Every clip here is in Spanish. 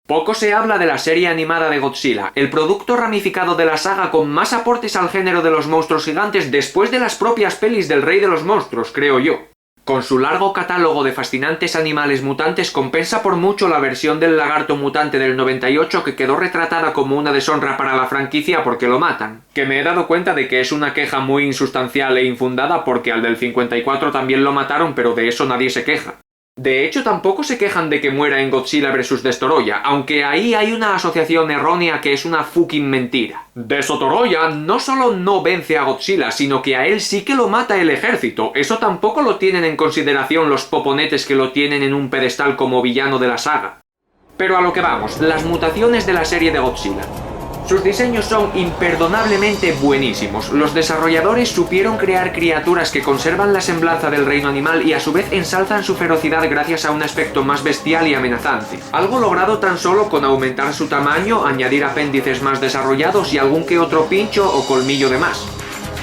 Poco se habla de la serie animada de Godzilla, el producto ramificado de la saga con más aportes al género de los monstruos gigantes después de las propias pelis del Rey de los Monstruos, creo yo. Con su largo catálogo de fascinantes animales mutantes compensa por mucho la versión del lagarto mutante del 98 que quedó retratada como una deshonra para la franquicia porque lo matan. Que me he dado cuenta de que es una queja muy insustancial e infundada porque al del 54 también lo mataron, pero de eso nadie se queja. De hecho, tampoco se quejan de que muera en Godzilla vs. Destoroyah, aunque ahí hay una asociación errónea que es una fucking mentira. Destoroyah no solo no vence a Godzilla, sino que a él sí que lo mata el ejército. Eso tampoco lo tienen en consideración los poponetes que lo tienen en un pedestal como villano de la saga. Pero a lo que vamos, las mutaciones de la serie de Godzilla. Sus diseños son imperdonablemente buenísimos. Los desarrolladores supieron crear criaturas que conservan la semblanza del reino animal y a su vez ensalzan su ferocidad gracias a un aspecto más bestial y amenazante. Algo logrado tan solo con aumentar su tamaño, añadir apéndices más desarrollados y algún que otro pincho o colmillo de más.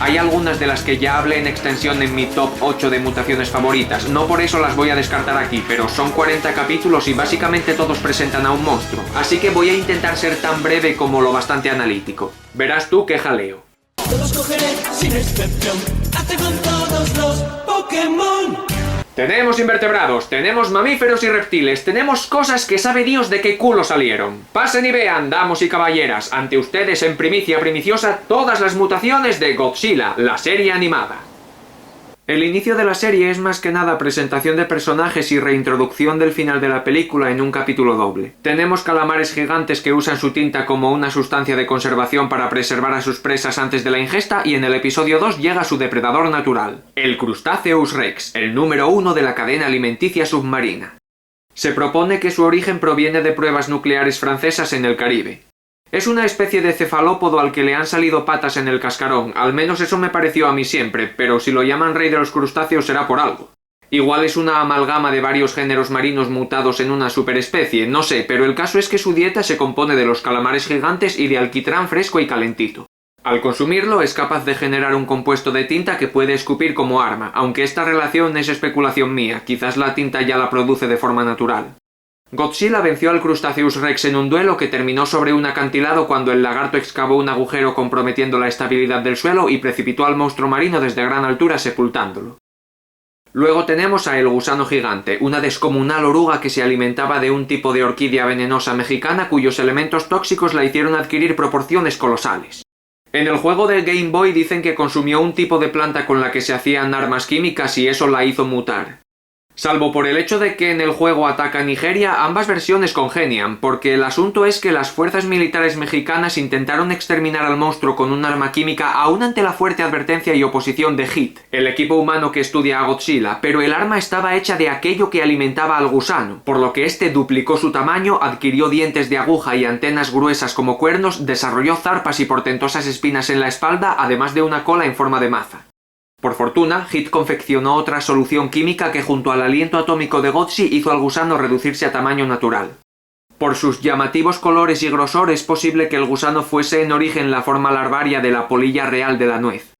Hay algunas de las que ya hablé en extensión en mi top 8 de mutaciones favoritas, no por eso las voy a descartar aquí, pero son 40 capítulos y básicamente todos presentan a un monstruo, así que voy a intentar ser tan breve como lo bastante analítico. Verás tú qué jaleo. Los cogeré sin excepción, hazte con todos los Pokémon. Tenemos invertebrados, tenemos mamíferos y reptiles, tenemos cosas que sabe Dios de qué culo salieron. Pasen y vean, damos y caballeras, ante ustedes en primicia primiciosa todas las mutaciones de Godzilla, la serie animada. El inicio de la serie es más que nada presentación de personajes y reintroducción del final de la película en un capítulo doble. Tenemos calamares gigantes que usan su tinta como una sustancia de conservación para preservar a sus presas antes de la ingesta y en el episodio 2 llega su depredador natural, el Crustaceus Rex, el número 1 de la cadena alimenticia submarina. Se propone que su origen proviene de pruebas nucleares francesas en el Caribe. Es una especie de cefalópodo al que le han salido patas en el cascarón, al menos eso me pareció a mí siempre, pero si lo llaman rey de los crustáceos será por algo. Igual es una amalgama de varios géneros marinos mutados en una superespecie, no sé, pero el caso es que su dieta se compone de los calamares gigantes y de alquitrán fresco y calentito. Al consumirlo es capaz de generar un compuesto de tinta que puede escupir como arma, aunque esta relación es especulación mía, quizás la tinta ya la produce de forma natural. Godzilla venció al Crustaceus Rex en un duelo que terminó sobre un acantilado cuando el lagarto excavó un agujero comprometiendo la estabilidad del suelo y precipitó al monstruo marino desde gran altura sepultándolo. Luego tenemos a el gusano gigante, una descomunal oruga que se alimentaba de un tipo de orquídea venenosa mexicana cuyos elementos tóxicos la hicieron adquirir proporciones colosales. En el juego del Game Boy dicen que consumió un tipo de planta con la que se hacían armas químicas y eso la hizo mutar. Salvo por el hecho de que en el juego ataca Nigeria, ambas versiones congenian, porque el asunto es que las fuerzas militares mexicanas intentaron exterminar al monstruo con un arma química aún ante la fuerte advertencia y oposición de HIT, el equipo humano que estudia a Godzilla, pero el arma estaba hecha de aquello que alimentaba al gusano, por lo que este duplicó su tamaño, adquirió dientes de aguja y antenas gruesas como cuernos, desarrolló zarpas y portentosas espinas en la espalda, además de una cola en forma de maza. Por fortuna, HIT confeccionó otra solución química que junto al aliento atómico de Godzilla hizo al gusano reducirse a tamaño natural. Por sus llamativos colores y grosor es posible que el gusano fuese en origen la forma larvaria de la polilla real de la nuez.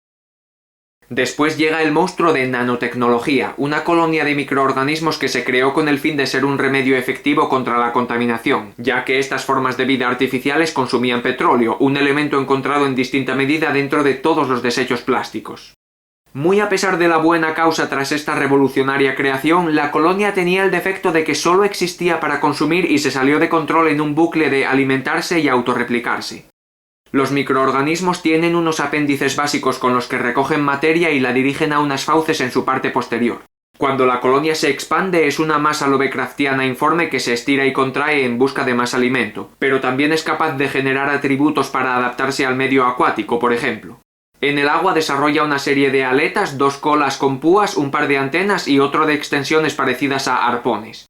Después llega el monstruo de nanotecnología, una colonia de microorganismos que se creó con el fin de ser un remedio efectivo contra la contaminación, ya que estas formas de vida artificiales consumían petróleo, un elemento encontrado en distinta medida dentro de todos los desechos plásticos. Muy a pesar de la buena causa tras esta revolucionaria creación, la colonia tenía el defecto de que solo existía para consumir y se salió de control en un bucle de alimentarse y autorreplicarse. Los microorganismos tienen unos apéndices básicos con los que recogen materia y la dirigen a unas fauces en su parte posterior. Cuando la colonia se expande es una masa lovecraftiana informe que se estira y contrae en busca de más alimento, pero también es capaz de generar atributos para adaptarse al medio acuático, por ejemplo. En el agua desarrolla una serie de aletas, 2 colas con púas, un par de antenas y otro de extensiones parecidas a arpones.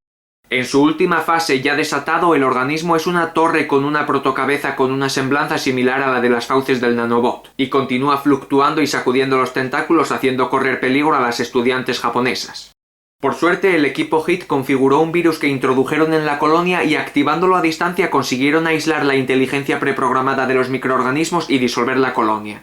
En su última fase ya desatado, el organismo es una torre con una protocabeza con una semblanza similar a la de las fauces del nanobot, y continúa fluctuando y sacudiendo los tentáculos haciendo correr peligro a las estudiantes japonesas. Por suerte, el equipo HIT configuró un virus que introdujeron en la colonia y activándolo a distancia consiguieron aislar la inteligencia preprogramada de los microorganismos y disolver la colonia.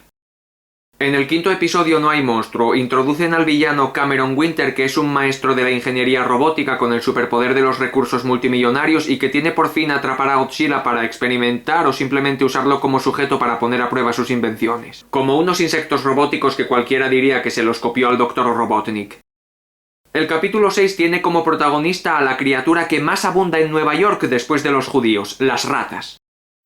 En el quinto episodio No hay monstruo, introducen al villano Cameron Winter, que es un maestro de la ingeniería robótica con el superpoder de los recursos multimillonarios y que tiene por fin atrapar a Godzilla para experimentar o simplemente usarlo como sujeto para poner a prueba sus invenciones. Como unos insectos robóticos que cualquiera diría que se los copió al Dr. Robotnik. El capítulo 6 tiene como protagonista a la criatura que más abunda en Nueva York después de los judíos, las ratas.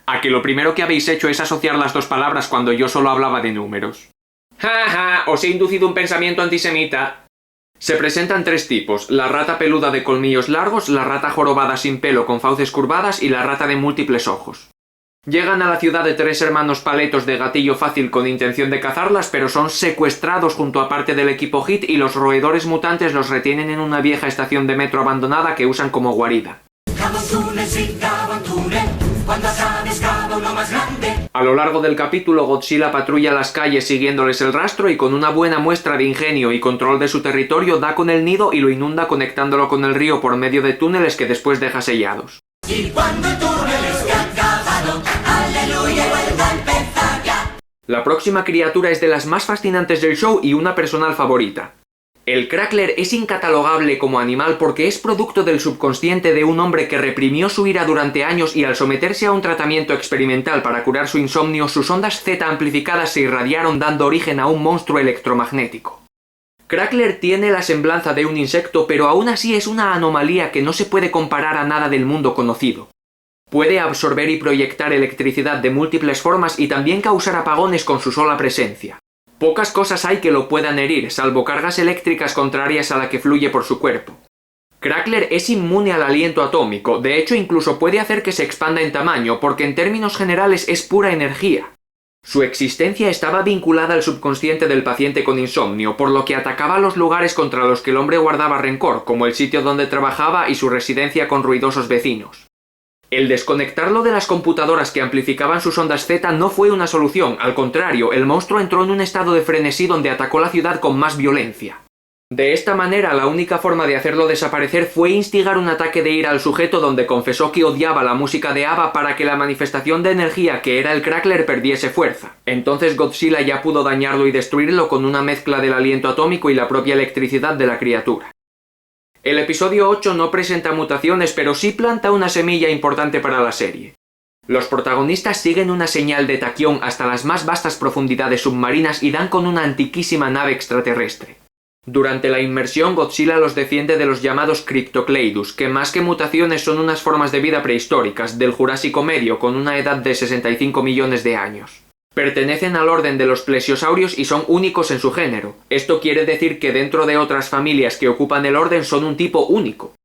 A que lo primero que habéis hecho es asociar las dos palabras cuando yo solo hablaba de números. ¡Ja, ja! Os he inducido un pensamiento antisemita. Se presentan tres tipos: la rata peluda de colmillos largos, la rata jorobada sin pelo con fauces curvadas y la rata de múltiples ojos. Llegan a la ciudad de tres hermanos paletos de gatillo fácil con intención de cazarlas, pero son secuestrados junto a parte del equipo HIT y los roedores mutantes los retienen en una vieja estación de metro abandonada que usan como guarida. A lo largo del capítulo, Godzilla patrulla las calles siguiéndoles el rastro y con una buena muestra de ingenio y control de su territorio da con el nido y lo inunda conectándolo con el río por medio de túneles que después deja sellados. Y cuando el túnel esté acabado, aleluya, vuelva a empezar ya. La próxima criatura es de las más fascinantes del show y una personal favorita. El Crackler es incatalogable como animal porque es producto del subconsciente de un hombre que reprimió su ira durante años y al someterse a un tratamiento experimental para curar su insomnio, sus ondas Z amplificadas se irradiaron dando origen a un monstruo electromagnético. Crackler tiene la semblanza de un insecto, pero aún así es una anomalía que no se puede comparar a nada del mundo conocido. Puede absorber y proyectar electricidad de múltiples formas y también causar apagones con su sola presencia. Pocas cosas hay que lo puedan herir, salvo cargas eléctricas contrarias a la que fluye por su cuerpo. Crackler es inmune al aliento atómico, de hecho incluso puede hacer que se expanda en tamaño, porque en términos generales es pura energía. Su existencia estaba vinculada al subconsciente del paciente con insomnio, por lo que atacaba los lugares contra los que el hombre guardaba rencor, como el sitio donde trabajaba y su residencia con ruidosos vecinos. El desconectarlo de las computadoras que amplificaban sus ondas Z no fue una solución, al contrario, el monstruo entró en un estado de frenesí donde atacó la ciudad con más violencia. De esta manera, la única forma de hacerlo desaparecer fue instigar un ataque de ira al sujeto donde confesó que odiaba la música de ABBA para que la manifestación de energía que era el Crackler perdiese fuerza. Entonces Godzilla ya pudo dañarlo y destruirlo con una mezcla del aliento atómico y la propia electricidad de la criatura. El episodio 8 no presenta mutaciones, pero sí planta una semilla importante para la serie. Los protagonistas siguen una señal de taquión hasta las más vastas profundidades submarinas y dan con una antiquísima nave extraterrestre. Durante la inmersión, Godzilla los defiende de los llamados Cryptocleidus, que más que mutaciones son unas formas de vida prehistóricas, del Jurásico Medio, con una edad de 65 millones de años. Pertenecen al orden de los plesiosaurios y son únicos en su género. Esto quiere decir que dentro de otras familias que ocupan el orden son un tipo único.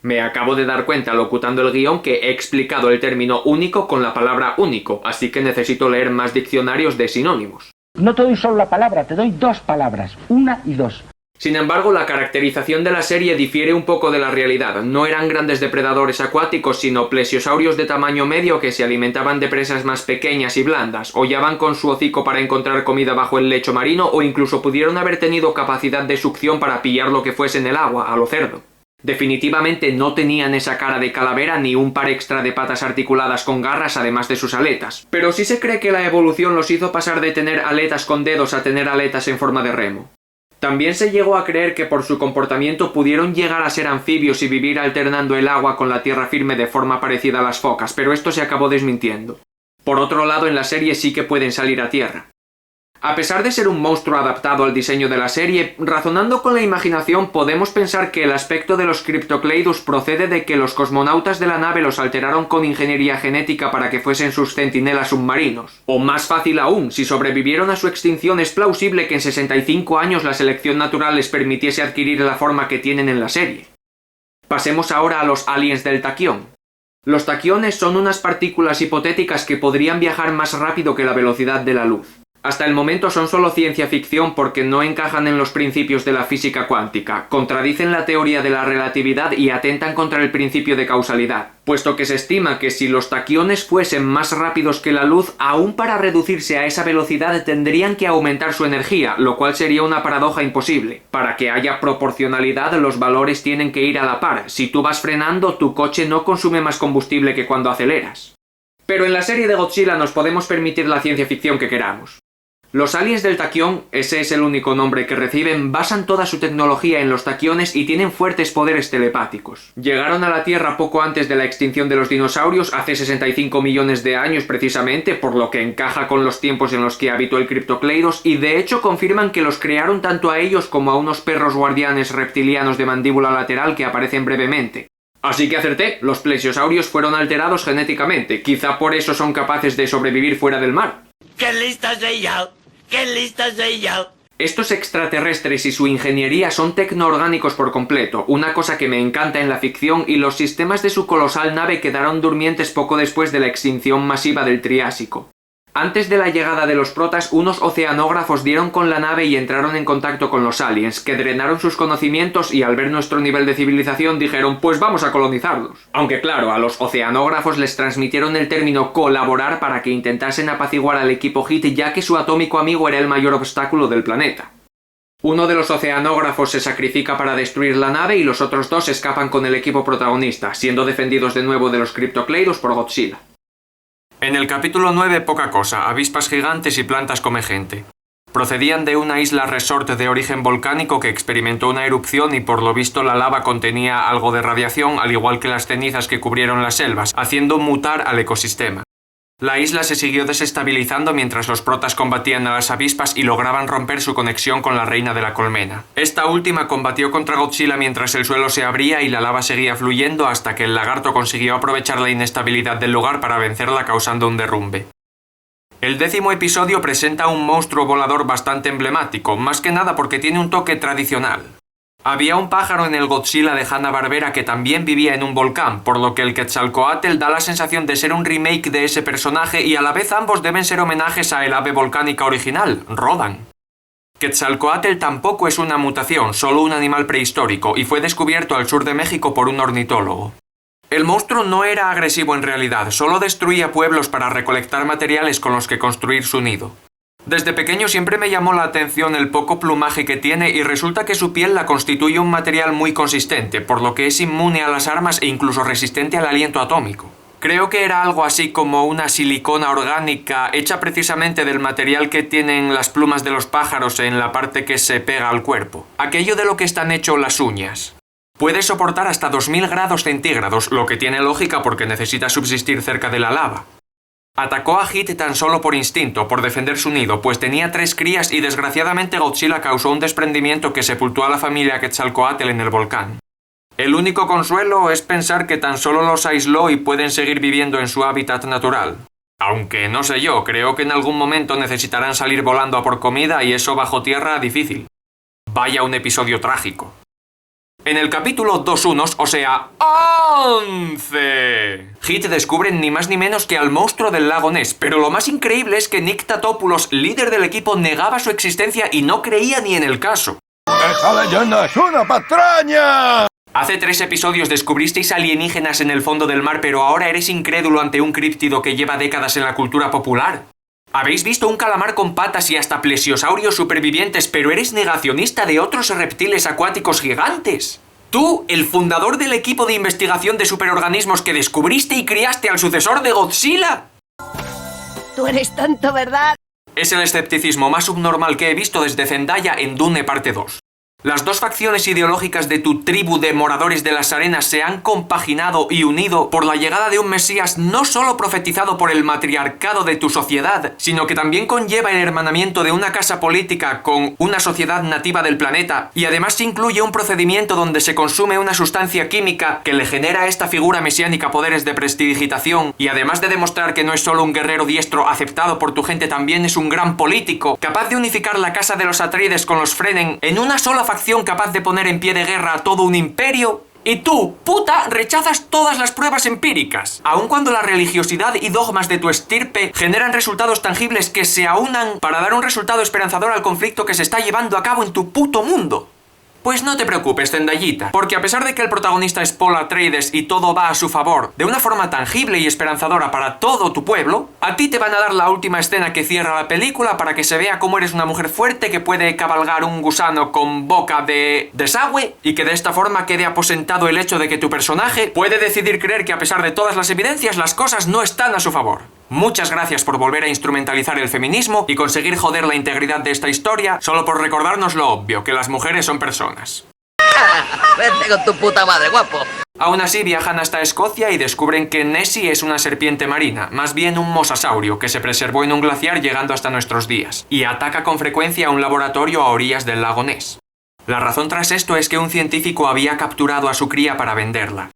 Me acabo de dar cuenta locutando el guión que he explicado el término único con la palabra único, así que necesito leer más diccionarios de sinónimos. No te doy solo la palabra, te doy dos palabras, una y dos. Sin embargo, la caracterización de la serie difiere un poco de la realidad. No eran grandes depredadores acuáticos, sino plesiosaurios de tamaño medio que se alimentaban de presas más pequeñas y blandas, hollaban con su hocico para encontrar comida bajo el lecho marino o incluso pudieron haber tenido capacidad de succión para pillar lo que fuese en el agua, a lo cerdo. Definitivamente no tenían esa cara de calavera ni un par extra de patas articuladas con garras además de sus aletas, pero sí se cree que la evolución los hizo pasar de tener aletas con dedos a tener aletas en forma de remo. También se llegó a creer que por su comportamiento pudieron llegar a ser anfibios y vivir alternando el agua con la tierra firme de forma parecida a las focas, pero esto se acabó desmintiendo. Por otro lado, en la serie sí que pueden salir a tierra. A pesar de ser un monstruo adaptado al diseño de la serie, razonando con la imaginación podemos pensar que el aspecto de los Cryptocleidus procede de que los cosmonautas de la nave los alteraron con ingeniería genética para que fuesen sus centinelas submarinos. O más fácil aún, si sobrevivieron a su extinción es plausible que en 65 años la selección natural les permitiese adquirir la forma que tienen en la serie. Pasemos ahora a los aliens del taquión. Los taquiones son unas partículas hipotéticas que podrían viajar más rápido que la velocidad de la luz. Hasta el momento son solo ciencia ficción porque no encajan en los principios de la física cuántica, contradicen la teoría de la relatividad y atentan contra el principio de causalidad, puesto que se estima que si los taquiones fuesen más rápidos que la luz, aún para reducirse a esa velocidad tendrían que aumentar su energía, lo cual sería una paradoja imposible. Para que haya proporcionalidad, los valores tienen que ir a la par. Si tú vas frenando, tu coche no consume más combustible que cuando aceleras. Pero en la serie de Godzilla nos podemos permitir la ciencia ficción que queramos. Los aliens del taquión, ese es el único nombre que reciben, basan toda su tecnología en los taquiones y tienen fuertes poderes telepáticos. Llegaron a la Tierra poco antes de la extinción de los dinosaurios, hace 65 millones de años precisamente, por lo que encaja con los tiempos en los que habitó el Cryptocleidos, y de hecho confirman que los crearon tanto a ellos como a unos perros guardianes reptilianos de mandíbula lateral que aparecen brevemente. Así que acerté, los plesiosaurios fueron alterados genéticamente, quizá por eso son capaces de sobrevivir fuera del mar. ¡Qué listo soy yo! ¡Qué listo soy yo! Estos extraterrestres y su ingeniería son tecnoorgánicos por completo, una cosa que me encanta en la ficción, y los sistemas de su colosal nave quedaron durmientes poco después de la extinción masiva del Triásico. Antes de la llegada de los protas, unos oceanógrafos dieron con la nave y entraron en contacto con los aliens, que drenaron sus conocimientos y al ver nuestro nivel de civilización dijeron pues vamos a colonizarlos. Aunque claro, a los oceanógrafos les transmitieron el término colaborar para que intentasen apaciguar al equipo HIT, ya que su atómico amigo era el mayor obstáculo del planeta. Uno de los oceanógrafos se sacrifica para destruir la nave y los otros dos escapan con el equipo protagonista, siendo defendidos de nuevo de los Cryptocleidos por Godzilla. En el capítulo 9 poca cosa, avispas gigantes y plantas come gente. Procedían de una isla resort de origen volcánico que experimentó una erupción y por lo visto la lava contenía algo de radiación, al igual que las cenizas que cubrieron las selvas, haciendo mutar al ecosistema. La isla se siguió desestabilizando mientras los protas combatían a las avispas y lograban romper su conexión con la reina de la colmena. Esta última combatió contra Godzilla mientras el suelo se abría y la lava seguía fluyendo hasta que el lagarto consiguió aprovechar la inestabilidad del lugar para vencerla causando un derrumbe. El 10º episodio presenta un monstruo volador bastante emblemático, más que nada porque tiene un toque tradicional. Había un pájaro en el Godzilla de Hanna-Barbera que también vivía en un volcán, por lo que el Quetzalcóatl da la sensación de ser un remake de ese personaje y a la vez ambos deben ser homenajes a el ave volcánica original, Rodan. Quetzalcóatl tampoco es una mutación, solo un animal prehistórico, y fue descubierto al sur de México por un ornitólogo. El monstruo no era agresivo en realidad, solo destruía pueblos para recolectar materiales con los que construir su nido. Desde pequeño siempre me llamó la atención el poco plumaje que tiene y resulta que su piel la constituye un material muy consistente, por lo que es inmune a las armas e incluso resistente al aliento atómico. Creo que era algo así como una silicona orgánica hecha precisamente del material que tienen las plumas de los pájaros en la parte que se pega al cuerpo. Aquello de lo que están hechos las uñas. Puede soportar hasta 2000 grados centígrados, lo que tiene lógica porque necesita subsistir cerca de la lava. Atacó a HIT tan solo por instinto, por defender su nido, pues tenía 3 crías y desgraciadamente Godzilla causó un desprendimiento que sepultó a la familia Quetzalcóatl en el volcán. El único consuelo es pensar que tan solo los aisló y pueden seguir viviendo en su hábitat natural. Aunque no sé yo, creo que en algún momento necesitarán salir volando a por comida y eso bajo tierra difícil. Vaya un episodio trágico. En el capítulo 2.1, o sea, 11, HIT descubren ni más ni menos que al monstruo del lago Ness, pero lo más increíble es que Nick Tatopoulos, líder del equipo, negaba su existencia y no creía ni en el caso. ¡Esa leyenda es una patraña! Hace 3 episodios descubristeis alienígenas en el fondo del mar, pero ahora eres incrédulo ante un críptido que lleva décadas en la cultura popular. Habéis visto un calamar con patas y hasta plesiosaurios supervivientes, pero eres negacionista de otros reptiles acuáticos gigantes. Tú, el fundador del equipo de investigación de superorganismos que descubriste y criaste al sucesor de Godzilla. Tú eres tonto, ¿verdad? Es el escepticismo más subnormal que he visto desde Zendaya en Dune parte 2. Las dos facciones ideológicas de tu tribu de moradores de las arenas se han compaginado y unido por la llegada de un Mesías no solo profetizado por el matriarcado de tu sociedad, sino que también conlleva el hermanamiento de una casa política con una sociedad nativa del planeta, y además incluye un procedimiento donde se consume una sustancia química que le genera a esta figura mesiánica poderes de prestidigitación, y además de demostrar que no es solo un guerrero diestro aceptado por tu gente, también es un gran político, capaz de unificar la casa de los Atreides con los Fremen en una sola facción capaz de poner en pie de guerra a todo un imperio. Y tú, puta, rechazas todas las pruebas empíricas, aun cuando la religiosidad y dogmas de tu estirpe generan resultados tangibles que se aunan para dar un resultado esperanzador al conflicto que se está llevando a cabo en tu puto mundo. Pues no te preocupes, Zendayita, porque a pesar de que el protagonista es Paul Atreides y todo va a su favor de una forma tangible y esperanzadora para todo tu pueblo, a ti te van a dar la última escena que cierra la película para que se vea cómo eres una mujer fuerte que puede cabalgar un gusano con boca de desagüe y que de esta forma quede aposentado el hecho de que tu personaje puede decidir creer que a pesar de todas las evidencias las cosas no están a su favor. Muchas gracias por volver a instrumentalizar el feminismo y conseguir joder la integridad de esta historia solo por recordarnos lo obvio, que las mujeres son personas. Vete con tu puta madre, guapo. Aún así viajan hasta Escocia y descubren que Nessie es una serpiente marina, más bien un mosasaurio que se preservó en un glaciar llegando hasta nuestros días, y ataca con frecuencia a un laboratorio a orillas del lago Ness. La razón tras esto es que un científico había capturado a su cría para venderla.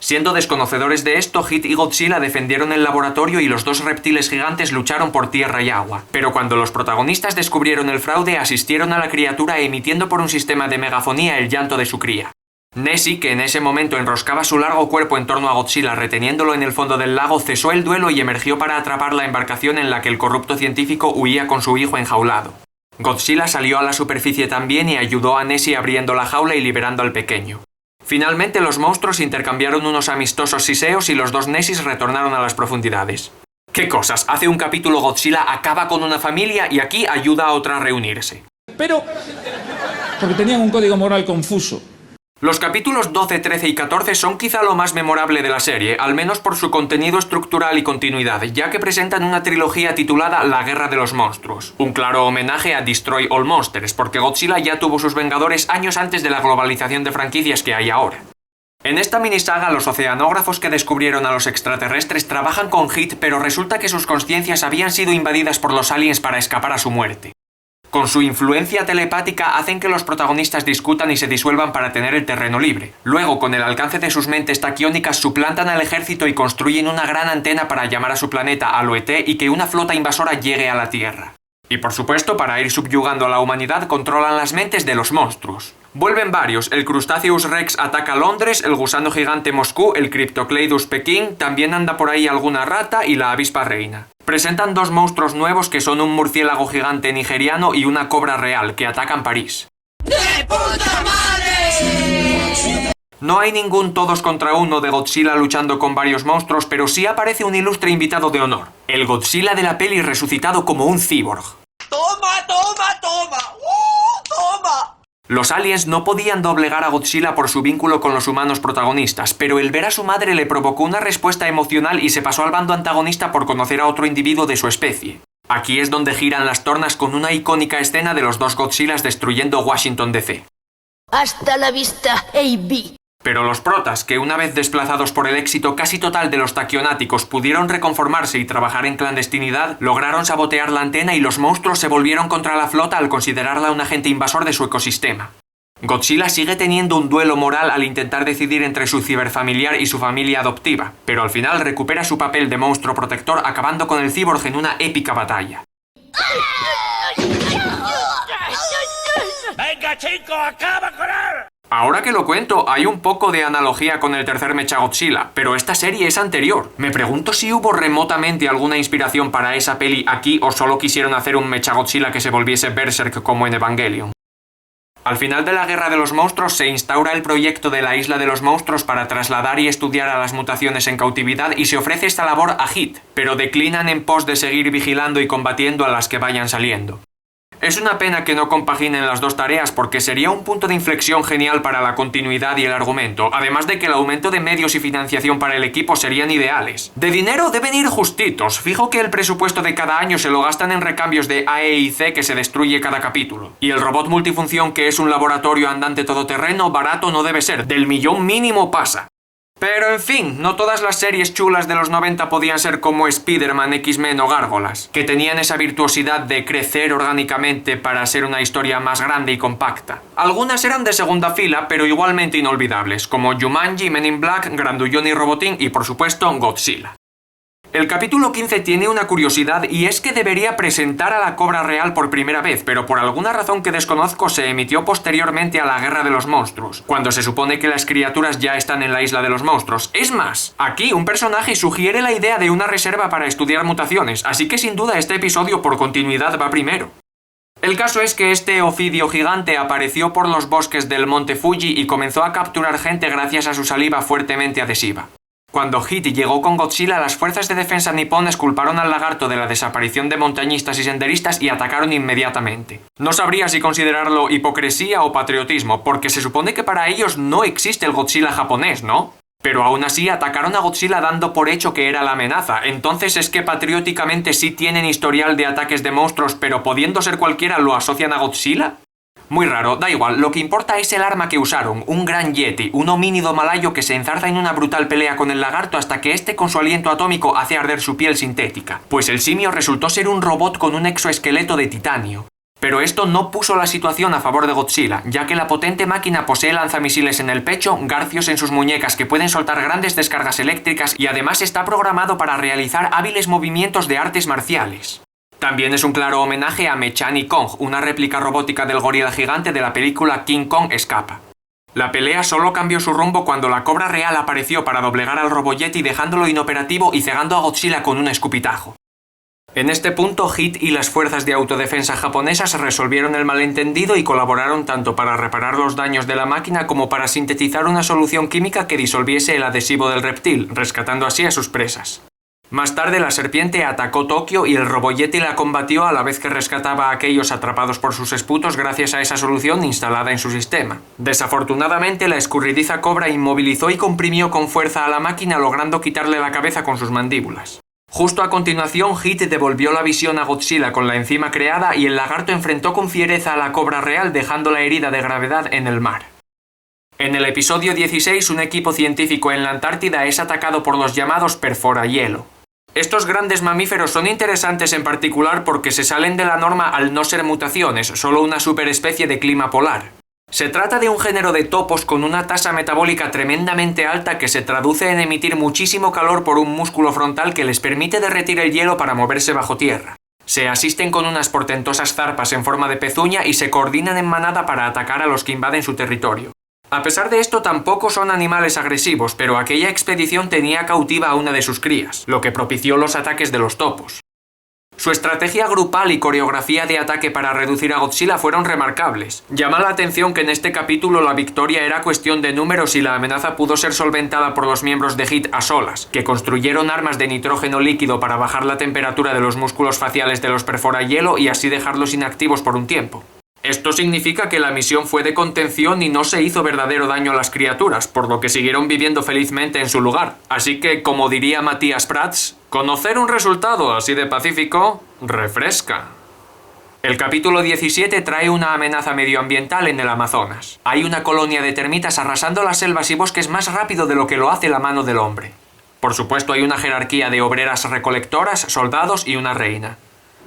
Siendo desconocedores de esto, Hit y Godzilla defendieron el laboratorio y los dos reptiles gigantes lucharon por tierra y agua. Pero cuando los protagonistas descubrieron el fraude, asistieron a la criatura emitiendo por un sistema de megafonía el llanto de su cría. Nessie, que en ese momento enroscaba su largo cuerpo en torno a Godzilla reteniéndolo en el fondo del lago, cesó el duelo y emergió para atrapar la embarcación en la que el corrupto científico huía con su hijo enjaulado. Godzilla salió a la superficie también y ayudó a Nessie abriendo la jaula y liberando al pequeño. Finalmente los monstruos intercambiaron unos amistosos siseos y los dos Nessies retornaron a las profundidades. ¿Qué cosas? Hace un capítulo Godzilla acaba con una familia y aquí ayuda a otra a reunirse. Pero porque tenían un código moral confuso. Los capítulos 12, 13 y 14 son quizá lo más memorable de la serie, al menos por su contenido estructural y continuidad, ya que presentan una trilogía titulada La Guerra de los Monstruos. Un claro homenaje a Destroy All Monsters, porque Godzilla ya tuvo sus Vengadores años antes de la globalización de franquicias que hay ahora. En esta minisaga, los oceanógrafos que descubrieron a los extraterrestres trabajan con Hit, pero resulta que sus conciencias habían sido invadidas por los aliens para escapar a su muerte. Con su influencia telepática hacen que los protagonistas discutan y se disuelvan para tener el terreno libre. Luego, con el alcance de sus mentes taquiónicas, suplantan al ejército y construyen una gran antena para llamar a su planeta a lo ET y que una flota invasora llegue a la Tierra. Y por supuesto, para ir subyugando a la humanidad, controlan las mentes de los monstruos. Vuelven varios, el Crustaceus Rex ataca Londres, el gusano gigante Moscú, el Cryptocleidus Pekín, también anda por ahí alguna rata y la avispa reina. Presentan dos monstruos nuevos que son un murciélago gigante nigeriano y una cobra real que atacan París. ¡De puta madre! No hay ningún todos contra uno de Godzilla luchando con varios monstruos, pero sí aparece un ilustre invitado de honor, el Godzilla de la peli resucitado como un cyborg. ¡Toma, toma, toma! ¡Toma! Los aliens no podían doblegar a Godzilla por su vínculo con los humanos protagonistas, pero el ver a su madre le provocó una respuesta emocional y se pasó al bando antagonista por conocer a otro individuo de su especie. Aquí es donde giran las tornas con una icónica escena de los dos Godzillas destruyendo Washington DC. Hasta la vista, AB. Pero los protas, que una vez desplazados por el éxito casi total de los taquionáticos pudieron reconformarse y trabajar en clandestinidad, lograron sabotear la antena y los monstruos se volvieron contra la flota al considerarla un agente invasor de su ecosistema. Godzilla sigue teniendo un duelo moral al intentar decidir entre su ciberfamiliar y su familia adoptiva, pero al final recupera su papel de monstruo protector acabando con el cyborg en una épica batalla. ¡Venga, chico, acaba con él! Ahora que lo cuento, hay un poco de analogía con el tercer Mechagodzilla, pero esta serie es anterior. Me pregunto si hubo remotamente alguna inspiración para esa peli aquí o solo quisieron hacer un Mechagodzilla que se volviese Berserk como en Evangelion. Al final de la Guerra de los Monstruos se instaura el proyecto de la Isla de los Monstruos para trasladar y estudiar a las mutaciones en cautividad y se ofrece esta labor a Hit, pero declinan en pos de seguir vigilando y combatiendo a las que vayan saliendo. Es una pena que no compaginen las dos tareas porque sería un punto de inflexión genial para la continuidad y el argumento, además de que el aumento de medios y financiación para el equipo serían ideales. De dinero deben ir justitos, fijo que el presupuesto de cada año se lo gastan en recambios de AE y C que se destruye cada capítulo. Y el robot multifunción que es un laboratorio andante todoterreno barato no debe ser, del millón mínimo pasa. Pero en fin, no todas las series chulas de los 90 podían ser como Spider-Man, X-Men o Gárgolas, que tenían esa virtuosidad de crecer orgánicamente para ser una historia más grande y compacta. Algunas eran de segunda fila, pero igualmente inolvidables, como Jumanji, Men in Black, Grandullón y Robotín y por supuesto Godzilla. El capítulo 15 tiene una curiosidad y es que debería presentar a la Cobra Real por primera vez, pero por alguna razón que desconozco se emitió posteriormente a la Guerra de los Monstruos, cuando se supone que las criaturas ya están en la Isla de los Monstruos. Es más, aquí un personaje sugiere la idea de una reserva para estudiar mutaciones, así que sin duda este episodio por continuidad va primero. El caso es que este ofidio gigante apareció por los bosques del Monte Fuji y comenzó a capturar gente gracias a su saliva fuertemente adhesiva. Cuando Hit llegó con Godzilla, las fuerzas de defensa nipones culparon al lagarto de la desaparición de montañistas y senderistas y atacaron inmediatamente. No sabría si considerarlo hipocresía o patriotismo, porque se supone que para ellos no existe el Godzilla japonés, ¿no? Pero aún así atacaron a Godzilla dando por hecho que era la amenaza. Entonces es que patrióticamente sí tienen historial de ataques de monstruos, pero pudiendo ser cualquiera lo asocian a Godzilla. Muy raro, da igual, lo que importa es el arma que usaron, un gran yeti, un homínido malayo que se enzarza en una brutal pelea con el lagarto hasta que este con su aliento atómico hace arder su piel sintética, pues el simio resultó ser un robot con un exoesqueleto de titanio. Pero esto no puso la situación a favor de Godzilla, ya que la potente máquina posee lanzamisiles en el pecho, garfios en sus muñecas que pueden soltar grandes descargas eléctricas y además está programado para realizar hábiles movimientos de artes marciales. También es un claro homenaje a Mechani Kong, una réplica robótica del gorila gigante de la película King Kong Escapa. La pelea solo cambió su rumbo cuando la cobra real apareció para doblegar al RoboYeti dejándolo inoperativo y cegando a Godzilla con un escupitajo. En este punto, HIT y las fuerzas de autodefensa japonesas resolvieron el malentendido y colaboraron tanto para reparar los daños de la máquina como para sintetizar una solución química que disolviese el adhesivo del reptil, rescatando así a sus presas. Más tarde la serpiente atacó Tokio y el RoboYeti la combatió a la vez que rescataba a aquellos atrapados por sus esputos gracias a esa solución instalada en su sistema. Desafortunadamente la escurridiza cobra inmovilizó y comprimió con fuerza a la máquina logrando quitarle la cabeza con sus mandíbulas. Justo a continuación HIT devolvió la visión a Godzilla con la enzima creada y el lagarto enfrentó con fiereza a la cobra real dejándola herida de gravedad en el mar. En el episodio 16 un equipo científico en la Antártida es atacado por los llamados perforahielo. Estos grandes mamíferos son interesantes en particular porque se salen de la norma al no ser mutaciones, solo una superespecie de clima polar. Se trata de un género de topos con una tasa metabólica tremendamente alta que se traduce en emitir muchísimo calor por un músculo frontal que les permite derretir el hielo para moverse bajo tierra. Se asisten con unas portentosas zarpas en forma de pezuña y se coordinan en manada para atacar a los que invaden su territorio. A pesar de esto, tampoco son animales agresivos, pero aquella expedición tenía cautiva a una de sus crías, lo que propició los ataques de los topos. Su estrategia grupal y coreografía de ataque para reducir a Godzilla fueron remarcables. Llama la atención que en este capítulo la victoria era cuestión de números y la amenaza pudo ser solventada por los miembros de HIT a solas, que construyeron armas de nitrógeno líquido para bajar la temperatura de los músculos faciales de los perforahielo y así dejarlos inactivos por un tiempo. Esto significa que la misión fue de contención y no se hizo verdadero daño a las criaturas, por lo que siguieron viviendo felizmente en su lugar. Así que, como diría Matías Prats, conocer un resultado así de pacífico refresca. El capítulo 17 trae una amenaza medioambiental en el Amazonas. Hay una colonia de termitas arrasando las selvas y bosques más rápido de lo que lo hace la mano del hombre. Por supuesto, hay una jerarquía de obreras recolectoras, soldados y una reina.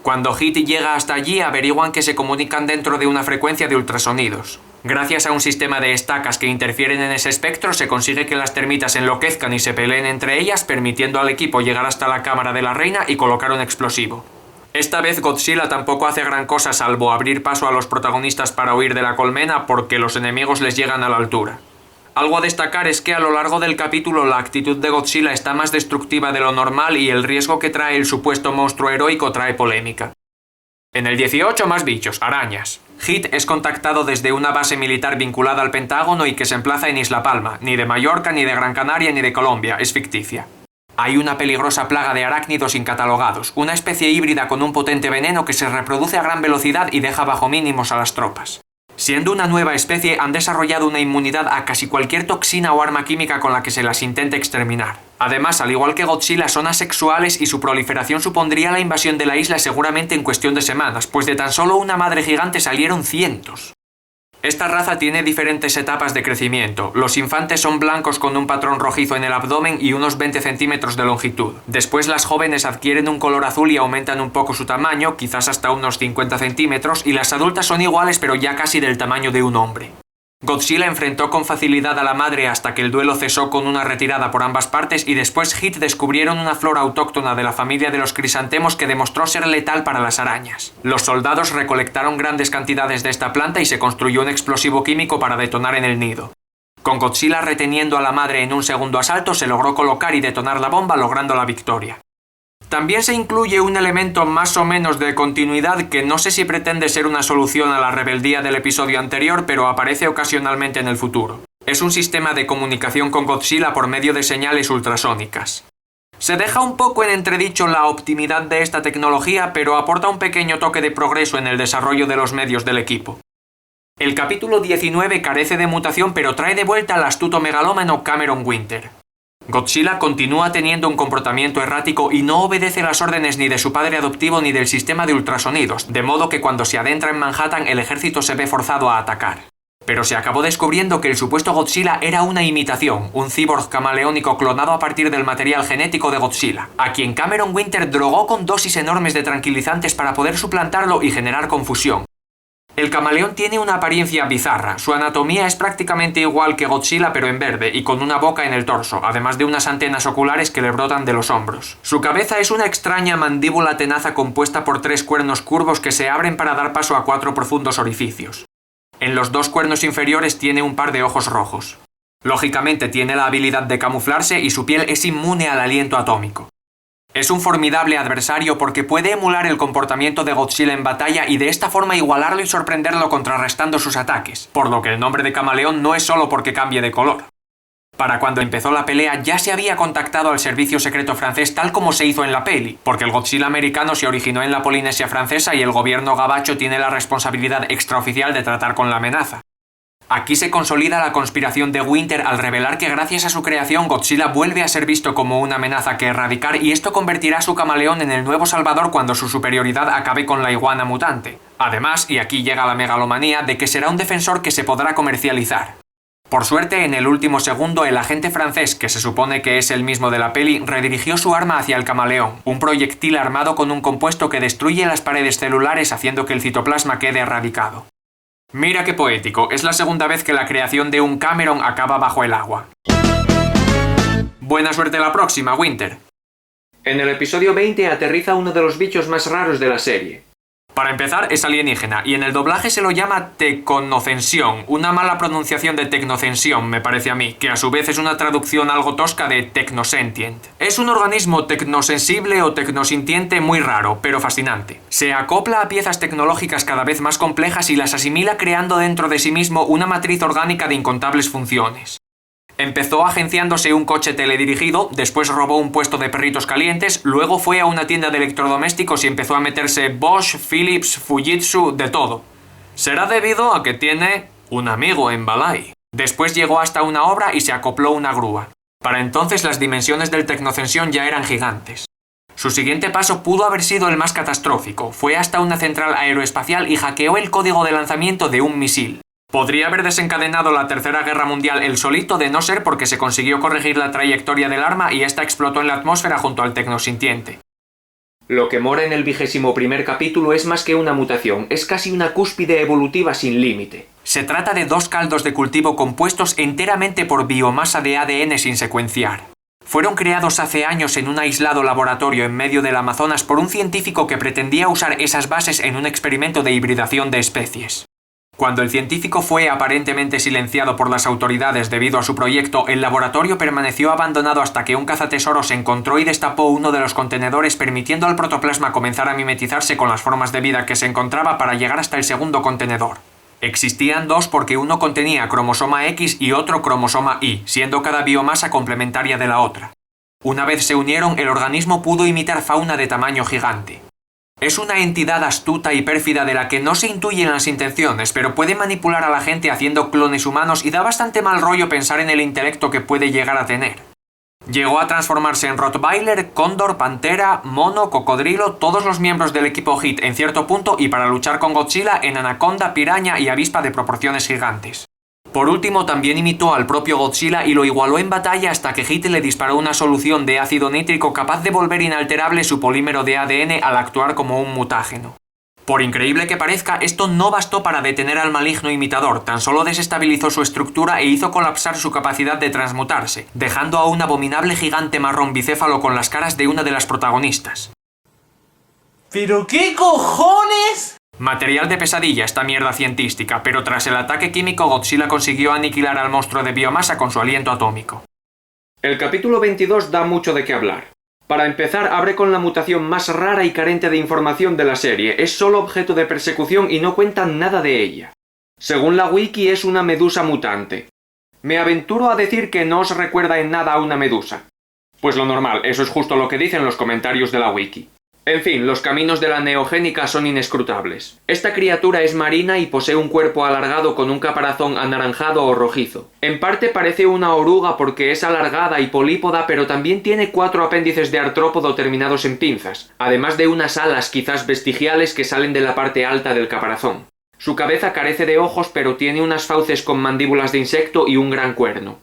Cuando HIT llega hasta allí, averiguan que se comunican dentro de una frecuencia de ultrasonidos. Gracias a un sistema de estacas que interfieren en ese espectro, se consigue que las termitas enloquezcan y se peleen entre ellas, permitiendo al equipo llegar hasta la cámara de la reina y colocar un explosivo. Esta vez Godzilla tampoco hace gran cosa salvo abrir paso a los protagonistas para huir de la colmena porque los enemigos les llegan a la altura. Algo a destacar es que a lo largo del capítulo la actitud de Godzilla está más destructiva de lo normal y el riesgo que trae el supuesto monstruo heroico trae polémica. En el 18 más bichos, arañas. HIT es contactado desde una base militar vinculada al Pentágono y que se emplaza en Isla Palma, ni de Mallorca, ni de Gran Canaria, ni de Colombia, es ficticia. Hay una peligrosa plaga de arácnidos incatalogados, una especie híbrida con un potente veneno que se reproduce a gran velocidad y deja bajo mínimos a las tropas. Siendo una nueva especie, han desarrollado una inmunidad a casi cualquier toxina o arma química con la que se las intente exterminar. Además, al igual que Godzilla, son asexuales y su proliferación supondría la invasión de la isla seguramente en cuestión de semanas, pues de tan solo una madre gigante salieron cientos. Esta raza tiene diferentes etapas de crecimiento. Los infantes son blancos con un patrón rojizo en el abdomen y unos 20 centímetros de longitud. Después las jóvenes adquieren un color azul y aumentan un poco su tamaño, quizás hasta unos 50 centímetros, y las adultas son iguales pero ya casi del tamaño de un hombre. Godzilla enfrentó con facilidad a la madre hasta que el duelo cesó con una retirada por ambas partes y después HIT descubrieron una flora autóctona de la familia de los crisantemos que demostró ser letal para las arañas. Los soldados recolectaron grandes cantidades de esta planta y se construyó un explosivo químico para detonar en el nido. Con Godzilla reteniendo a la madre en un segundo asalto se logró colocar y detonar la bomba logrando la victoria. También se incluye un elemento más o menos de continuidad que no sé si pretende ser una solución a la rebeldía del episodio anterior, pero aparece ocasionalmente en el futuro. Es un sistema de comunicación con Godzilla por medio de señales ultrasónicas. Se deja un poco en entredicho la optimidad de esta tecnología, pero aporta un pequeño toque de progreso en el desarrollo de los medios del equipo. El capítulo 19 carece de mutación, pero trae de vuelta al astuto megalómano Cameron Winter. Godzilla continúa teniendo un comportamiento errático y no obedece las órdenes ni de su padre adoptivo ni del sistema de ultrasonidos, de modo que cuando se adentra en Manhattan el ejército se ve forzado a atacar. Pero se acabó descubriendo que el supuesto Godzilla era una imitación, un cyborg camaleónico clonado a partir del material genético de Godzilla, a quien Cameron Winter drogó con dosis enormes de tranquilizantes para poder suplantarlo y generar confusión. El camaleón tiene una apariencia bizarra, su anatomía es prácticamente igual que Godzilla pero en verde y con una boca en el torso, además de unas antenas oculares que le brotan de los hombros. Su cabeza es una extraña mandíbula tenaza compuesta por 3 cuernos curvos que se abren para dar paso a 4 profundos orificios. En los 2 cuernos inferiores tiene un par de ojos rojos. Lógicamente tiene la habilidad de camuflarse y su piel es inmune al aliento atómico. Es un formidable adversario porque puede emular el comportamiento de Godzilla en batalla y de esta forma igualarlo y sorprenderlo contrarrestando sus ataques, por lo que el nombre de camaleón no es solo porque cambie de color. Para cuando empezó la pelea ya se había contactado al servicio secreto francés tal como se hizo en la peli, porque el Godzilla americano se originó en la Polinesia francesa y el gobierno gabacho tiene la responsabilidad extraoficial de tratar con la amenaza. Aquí se consolida la conspiración de Winter al revelar que gracias a su creación Godzilla vuelve a ser visto como una amenaza que erradicar y esto convertirá a su camaleón en el nuevo salvador cuando su superioridad acabe con la iguana mutante. Además, y aquí llega la megalomanía, de que será un defensor que se podrá comercializar. Por suerte, en el último segundo, el agente francés, que se supone que es el mismo de la peli, redirigió su arma hacia el camaleón, un proyectil armado con un compuesto que destruye las paredes celulares haciendo que el citoplasma quede erradicado. Mira qué poético, es la segunda vez que la creación de un Cameron acaba bajo el agua. Buena suerte la próxima, Winter. En el episodio 20 aterriza uno de los bichos más raros de la serie. Para empezar, es alienígena, y en el doblaje se lo llama teconocенsión, una mala pronunciación de tecnocensión, me parece a mí, que a su vez es una traducción algo tosca de tecnosentient. Es un organismo tecnosensible o tecnosintiente muy raro, pero fascinante. Se acopla a piezas tecnológicas cada vez más complejas y las asimila creando dentro de sí mismo una matriz orgánica de incontables funciones. Empezó agenciándose un coche teledirigido, después robó un puesto de perritos calientes, luego fue a una tienda de electrodomésticos y empezó a meterse Bosch, Philips, Fujitsu, de todo. Será debido a que tiene un amigo en Balai. Después llegó hasta una obra y se acopló una grúa. Para entonces las dimensiones del Tecnocensión ya eran gigantes. Su siguiente paso pudo haber sido el más catastrófico. Fue hasta una central aeroespacial y hackeó el código de lanzamiento de un misil. Podría haber desencadenado la Tercera Guerra Mundial él solito de no ser porque se consiguió corregir la trayectoria del arma y esta explotó en la atmósfera junto al tecnosintiente. Lo que mora en el 21º capítulo es más que una mutación, es casi una cúspide evolutiva sin límite. Se trata de 2 caldos de cultivo compuestos enteramente por biomasa de ADN sin secuenciar. Fueron creados hace años en un aislado laboratorio en medio del Amazonas por un científico que pretendía usar esas bases en un experimento de hibridación de especies. Cuando el científico fue aparentemente silenciado por las autoridades debido a su proyecto, el laboratorio permaneció abandonado hasta que un cazatesoros encontró y destapó uno de los contenedores permitiendo al protoplasma comenzar a mimetizarse con las formas de vida que se encontraba para llegar hasta el segundo contenedor. Existían 2 porque uno contenía cromosoma X y otro cromosoma Y, siendo cada biomasa complementaria de la otra. Una vez se unieron, el organismo pudo imitar fauna de tamaño gigante. Es una entidad astuta y pérfida de la que no se intuyen las intenciones, pero puede manipular a la gente haciendo clones humanos y da bastante mal rollo pensar en el intelecto que puede llegar a tener. Llegó a transformarse en Rottweiler, cóndor, pantera, mono, cocodrilo, todos los miembros del equipo HIT en cierto punto y para luchar con Godzilla en anaconda, piraña y avispa de proporciones gigantes. Por último, también imitó al propio Godzilla y lo igualó en batalla hasta que HIT le disparó una solución de ácido nítrico capaz de volver inalterable su polímero de ADN al actuar como un mutágeno. Por increíble que parezca, esto no bastó para detener al maligno imitador, tan solo desestabilizó su estructura e hizo colapsar su capacidad de transmutarse, dejando a un abominable gigante marrón bicéfalo con las caras de una de las protagonistas. ¿Pero qué cojones? Material de pesadilla esta mierda científica, pero tras el ataque químico Godzilla consiguió aniquilar al monstruo de biomasa con su aliento atómico. El capítulo 22 da mucho de qué hablar. Para empezar, abre con la mutación más rara y carente de información de la serie, es solo objeto de persecución y no cuentan nada de ella. Según la wiki es una medusa mutante. Me aventuro a decir que no os recuerda en nada a una medusa. Pues lo normal, eso es justo lo que dicen los comentarios de la wiki. En fin, los caminos de la neogénica son inescrutables. Esta criatura es marina y posee un cuerpo alargado con un caparazón anaranjado o rojizo. En parte parece una oruga porque es alargada y polípoda, pero también tiene 4 apéndices de artrópodo terminados en pinzas, además de unas alas quizás vestigiales que salen de la parte alta del caparazón. Su cabeza carece de ojos, pero tiene unas fauces con mandíbulas de insecto y un gran cuerno.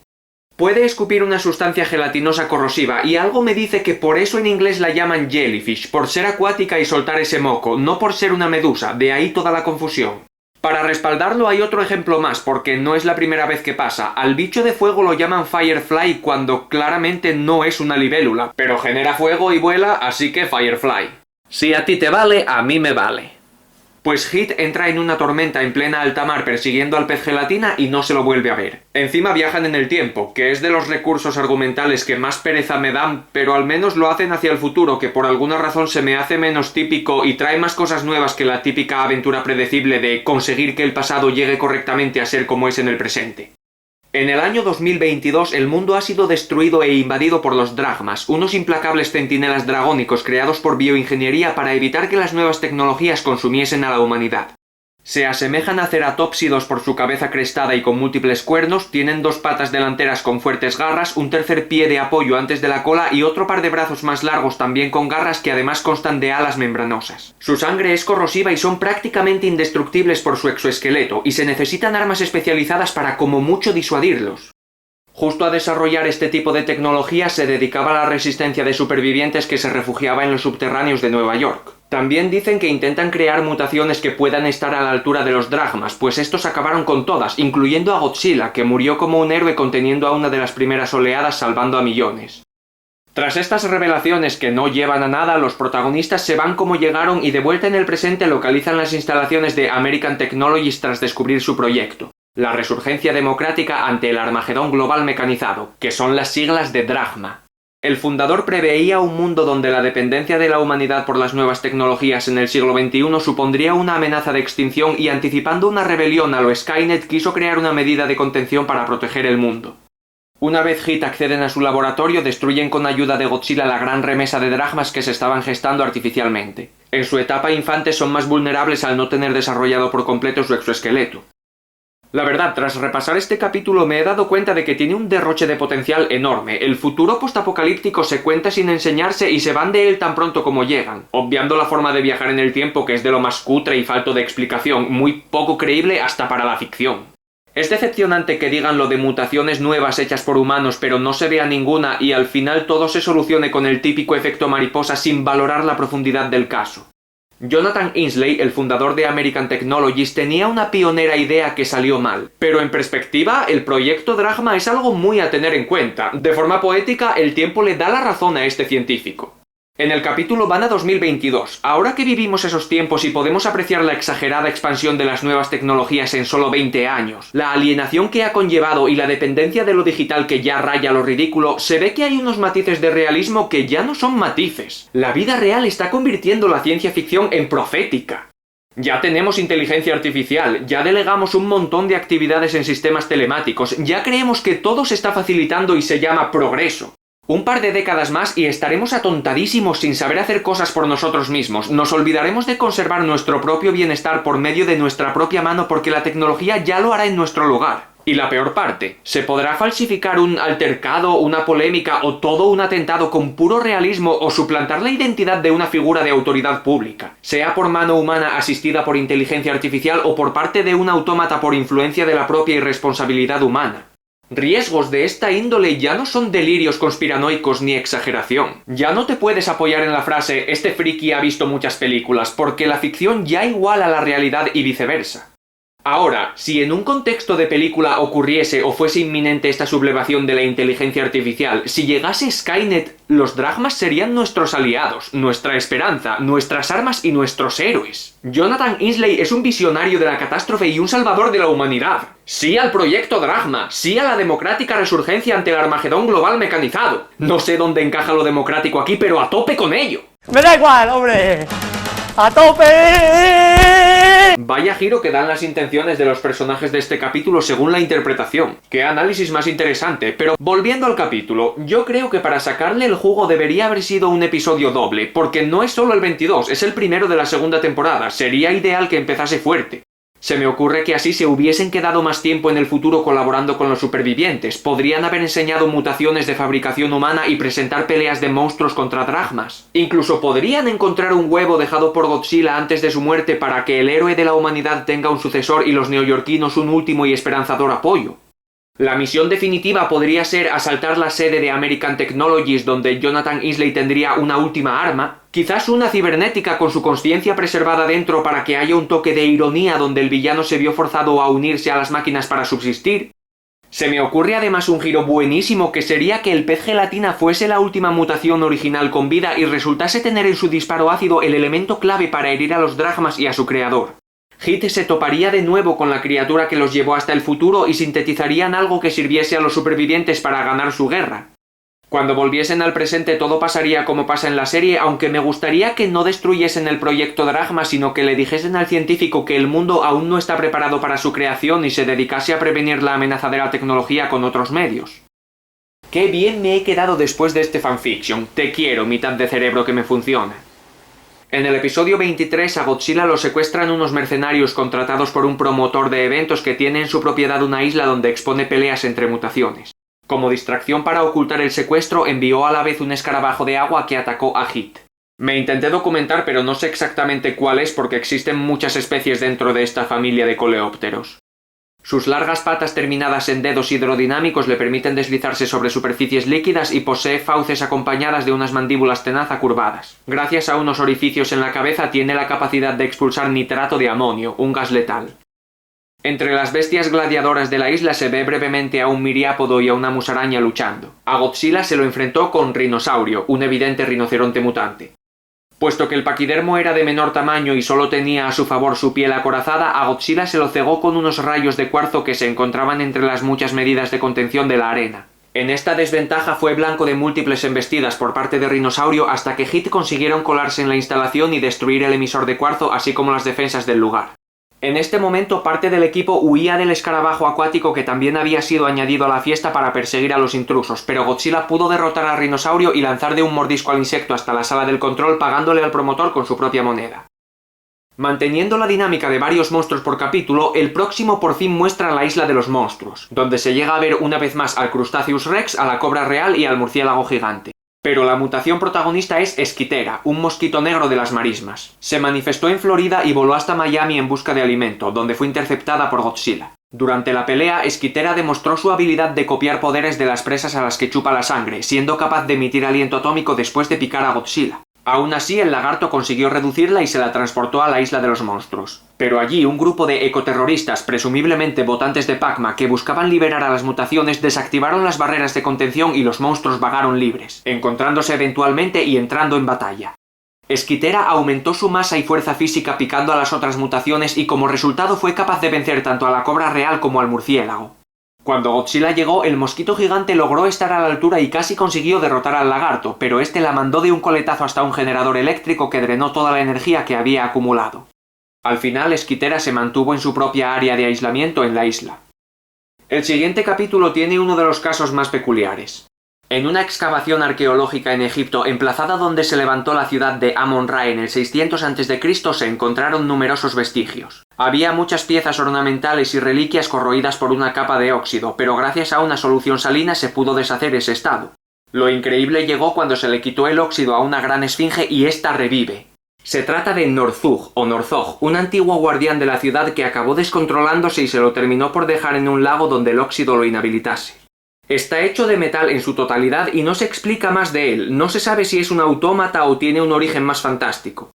Puede escupir una sustancia gelatinosa corrosiva, y algo me dice que por eso en inglés la llaman jellyfish, por ser acuática y soltar ese moco, no por ser una medusa, de ahí toda la confusión. Para respaldarlo hay otro ejemplo más, porque no es la primera vez que pasa. Al bicho de fuego lo llaman firefly cuando claramente no es una libélula, pero genera fuego y vuela, así que firefly. Si a ti te vale, a mí me vale. Pues Hit entra en una tormenta en plena alta mar persiguiendo al pez gelatina y no se lo vuelve a ver. Encima viajan en el tiempo, que es de los recursos argumentales que más pereza me dan, pero al menos lo hacen hacia el futuro, que por alguna razón se me hace menos típico y trae más cosas nuevas que la típica aventura predecible de conseguir que el pasado llegue correctamente a ser como es en el presente. En el año 2022 el mundo ha sido destruido e invadido por los dragmas, unos implacables centinelas dragónicos creados por bioingeniería para evitar que las nuevas tecnologías consumiesen a la humanidad. Se asemejan a ceratópsidos por su cabeza crestada y con múltiples cuernos, tienen 2 patas delanteras con fuertes garras, un tercer pie de apoyo antes de la cola y otro par de brazos más largos también con garras que además constan de alas membranosas. Su sangre es corrosiva y son prácticamente indestructibles por su exoesqueleto, y se necesitan armas especializadas para como mucho disuadirlos. Justo a desarrollar este tipo de tecnología se dedicaba a la resistencia de supervivientes que se refugiaba en los subterráneos de Nueva York. También dicen que intentan crear mutaciones que puedan estar a la altura de los dragmas, pues estos acabaron con todas, incluyendo a Godzilla, que murió como un héroe conteniendo a una de las primeras oleadas salvando a millones. Tras estas revelaciones que no llevan a nada, los protagonistas se van como llegaron y de vuelta en el presente localizan las instalaciones de American Technologies tras descubrir su proyecto. La resurgencia democrática ante el Armagedón global mecanizado, que son las siglas de Drachma. El fundador preveía un mundo donde la dependencia de la humanidad por las nuevas tecnologías en el siglo XXI supondría una amenaza de extinción y anticipando una rebelión a lo Skynet quiso crear una medida de contención para proteger el mundo. Una vez Hit acceden a su laboratorio, destruyen con ayuda de Godzilla la gran remesa de drachmas que se estaban gestando artificialmente. En su etapa infante son más vulnerables al no tener desarrollado por completo su exoesqueleto. La verdad, tras repasar este capítulo me he dado cuenta de que tiene un derroche de potencial enorme. El futuro postapocalíptico se cuenta sin enseñarse y se van de él tan pronto como llegan, obviando la forma de viajar en el tiempo que es de lo más cutre y falto de explicación, muy poco creíble hasta para la ficción. Es decepcionante que digan lo de mutaciones nuevas hechas por humanos pero no se vea ninguna y al final todo se solucione con el típico efecto mariposa sin valorar la profundidad del caso. Jonathan Insley, el fundador de American Technologies, tenía una pionera idea que salió mal. Pero en perspectiva, el proyecto Drachma es algo muy a tener en cuenta. De forma poética, el tiempo le da la razón a este científico. En el capítulo van a 2022. Ahora que vivimos esos tiempos y podemos apreciar la exagerada expansión de las nuevas tecnologías en solo 20 años, la alienación que ha conllevado y la dependencia de lo digital que ya raya lo ridículo, se ve que hay unos matices de realismo que ya no son matices. La vida real está convirtiendo la ciencia ficción en profética. Ya tenemos inteligencia artificial, ya delegamos un montón de actividades en sistemas telemáticos, ya creemos que todo se está facilitando y se llama progreso. Un par de décadas más y estaremos atontadísimos sin saber hacer cosas por nosotros mismos. Nos olvidaremos de conservar nuestro propio bienestar por medio de nuestra propia mano porque la tecnología ya lo hará en nuestro lugar. Y la peor parte, ¿se podrá falsificar un altercado, una polémica o todo un atentado con puro realismo o suplantar la identidad de una figura de autoridad pública? Sea por mano humana asistida por inteligencia artificial o por parte de un autómata por influencia de la propia irresponsabilidad humana. Riesgos de esta índole ya no son delirios conspiranoicos ni exageración. Ya no te puedes apoyar en la frase «este friki ha visto muchas películas» porque la ficción ya iguala la realidad y viceversa. Ahora, si en un contexto de película ocurriese o fuese inminente esta sublevación de la inteligencia artificial, si llegase Skynet, los drachmas serían nuestros aliados, nuestra esperanza, nuestras armas y nuestros héroes. Jonathan Insley es un visionario de la catástrofe y un salvador de la humanidad. Sí al proyecto Drachma, sí a la democrática resurgencia ante el Armagedón global mecanizado. No sé dónde encaja lo democrático aquí, pero a tope con ello. ¡Me da igual, hombre! ¡A tope! Vaya giro que dan las intenciones de los personajes de este capítulo según la interpretación. Qué análisis más interesante, pero volviendo al capítulo, yo creo que para sacarle el jugo debería haber sido un episodio doble, porque no es solo el 22, es el primero de la segunda temporada, sería ideal que empezase fuerte. Se me ocurre que así se hubiesen quedado más tiempo en el futuro colaborando con los supervivientes, podrían haber enseñado mutaciones de fabricación humana y presentar peleas de monstruos contra dragmas. Incluso podrían encontrar un huevo dejado por Godzilla antes de su muerte para que el héroe de la humanidad tenga un sucesor y los neoyorquinos un último y esperanzador apoyo. La misión definitiva podría ser asaltar la sede de American Technologies donde Jonathan Isley tendría una última arma, quizás una cibernética con su consciencia preservada dentro para que haya un toque de ironía donde el villano se vio forzado a unirse a las máquinas para subsistir. Se me ocurre además un giro buenísimo que sería que el pez gelatina fuese la última mutación original con vida y resultase tener en su disparo ácido el elemento clave para herir a los dragmas y a su creador. Hit se toparía de nuevo con la criatura que los llevó hasta el futuro y sintetizarían algo que sirviese a los supervivientes para ganar su guerra. Cuando volviesen al presente todo pasaría como pasa en la serie, aunque me gustaría que no destruyesen el proyecto Dragma, sino que le dijesen al científico que el mundo aún no está preparado para su creación y se dedicase a prevenir la amenaza de la tecnología con otros medios. ¡Qué bien me he quedado después de este fanfiction! Te quiero, mitad de cerebro que me funciona. En el episodio 23 a Godzilla lo secuestran unos mercenarios contratados por un promotor de eventos que tiene en su propiedad una isla donde expone peleas entre mutaciones. Como distracción para ocultar el secuestro, envió a la vez un escarabajo de agua que atacó a Hit. Me intenté documentar pero no sé exactamente cuál es porque existen muchas especies dentro de esta familia de coleópteros. Sus largas patas terminadas en dedos hidrodinámicos le permiten deslizarse sobre superficies líquidas y posee fauces acompañadas de unas mandíbulas tenaza curvadas. Gracias a unos orificios en la cabeza tiene la capacidad de expulsar nitrato de amonio, un gas letal. Entre las bestias gladiadoras de la isla se ve brevemente a un miriápodo y a una musaraña luchando. A Godzilla se lo enfrentó con Rinosaurio, un evidente rinoceronte mutante. Puesto que el paquidermo era de menor tamaño y solo tenía a su favor su piel acorazada, a Godzilla se lo cegó con unos rayos de cuarzo que se encontraban entre las muchas medidas de contención de la arena. En esta desventaja fue blanco de múltiples embestidas por parte de Rinosaurio hasta que Hit consiguieron colarse en la instalación y destruir el emisor de cuarzo así como las defensas del lugar. En este momento parte del equipo huía del escarabajo acuático que también había sido añadido a la fiesta para perseguir a los intrusos, pero Godzilla pudo derrotar a Rinosaurio y lanzar de un mordisco al insecto hasta la sala del control pagándole al promotor con su propia moneda. Manteniendo la dinámica de varios monstruos por capítulo, el próximo por fin muestra la isla de los monstruos, donde se llega a ver una vez más al Crustaceus Rex, a la cobra real y al murciélago gigante. Pero la mutación protagonista es Esquitera, un mosquito negro de las marismas. Se manifestó en Florida y voló hasta Miami en busca de alimento, donde fue interceptada por Godzilla. Durante la pelea, Esquitera demostró su habilidad de copiar poderes de las presas a las que chupa la sangre, siendo capaz de emitir aliento atómico después de picar a Godzilla. Aún así, el lagarto consiguió reducirla y se la transportó a la isla de los monstruos. Pero allí, un grupo de ecoterroristas, presumiblemente votantes de Pacma, que buscaban liberar a las mutaciones, desactivaron las barreras de contención y los monstruos vagaron libres, encontrándose eventualmente y entrando en batalla. Esquitera aumentó su masa y fuerza física picando a las otras mutaciones y como resultado fue capaz de vencer tanto a la cobra real como al murciélago. Cuando Godzilla llegó, el mosquito gigante logró estar a la altura y casi consiguió derrotar al lagarto, pero este la mandó de un coletazo hasta un generador eléctrico que drenó toda la energía que había acumulado. Al final, Esquitera se mantuvo en su propia área de aislamiento en la isla. El siguiente capítulo tiene uno de los casos más peculiares. En una excavación arqueológica en Egipto, emplazada donde se levantó la ciudad de Amon-Ra en el 600 a.C., se encontraron numerosos vestigios. Había muchas piezas ornamentales y reliquias corroídas por una capa de óxido, pero gracias a una solución salina se pudo deshacer ese estado. Lo increíble llegó cuando se le quitó el óxido a una gran esfinge y ésta revive. Se trata de Norzug o Norzog, un antiguo guardián de la ciudad que acabó descontrolándose y se lo terminó por dejar en un lago donde el óxido lo inhabilitase. Está hecho de metal en su totalidad y no se explica más de él, no se sabe si es un autómata o tiene un origen más fantástico.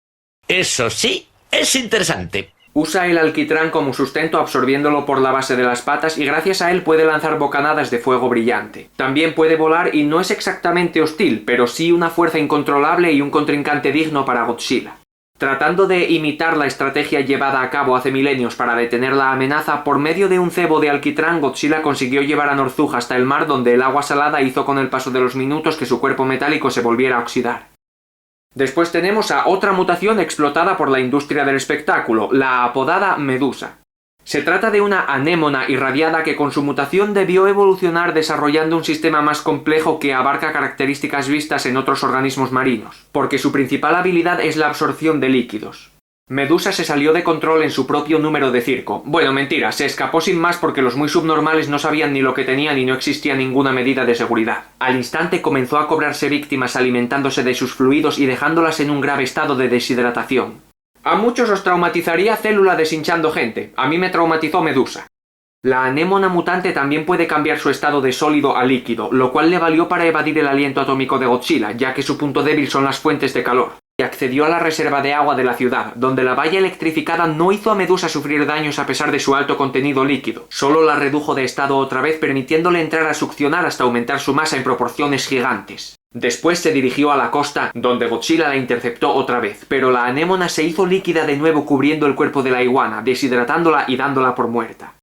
Eso sí, es interesante. Usa el alquitrán como sustento absorbiéndolo por la base de las patas y gracias a él puede lanzar bocanadas de fuego brillante. También puede volar y no es exactamente hostil, pero sí una fuerza incontrolable y un contrincante digno para Godzilla. Tratando de imitar la estrategia llevada a cabo hace milenios para detener la amenaza, por medio de un cebo de alquitrán, Godzilla consiguió llevar a Norzug hasta el mar donde el agua salada hizo con el paso de los minutos que su cuerpo metálico se volviera a oxidar. Después tenemos a otra mutación explotada por la industria del espectáculo, la apodada Medusa. Se trata de una anémona irradiada que con su mutación debió evolucionar desarrollando un sistema más complejo que abarca características vistas en otros organismos marinos, porque su principal habilidad es la absorción de líquidos. Medusa se salió de control en su propio número de circo. Bueno, mentira, se escapó sin más porque los muy subnormales no sabían ni lo que tenían y no existía ninguna medida de seguridad. Al instante comenzó a cobrarse víctimas alimentándose de sus fluidos y dejándolas en un grave estado de deshidratación. A muchos os traumatizaría Célula deshinchando gente, a mí me traumatizó Medusa. La anémona mutante también puede cambiar su estado de sólido a líquido, lo cual le valió para evadir el aliento atómico de Godzilla, ya que su punto débil son las fuentes de calor. Y accedió a la reserva de agua de la ciudad, donde la valla electrificada no hizo a Medusa sufrir daños a pesar de su alto contenido líquido, solo la redujo de estado otra vez permitiéndole entrar a succionar hasta aumentar su masa en proporciones gigantes. Después se dirigió a la costa, donde Godzilla la interceptó otra vez, pero la anémona se hizo líquida de nuevo cubriendo el cuerpo de la iguana, deshidratándola y dándola por muerta.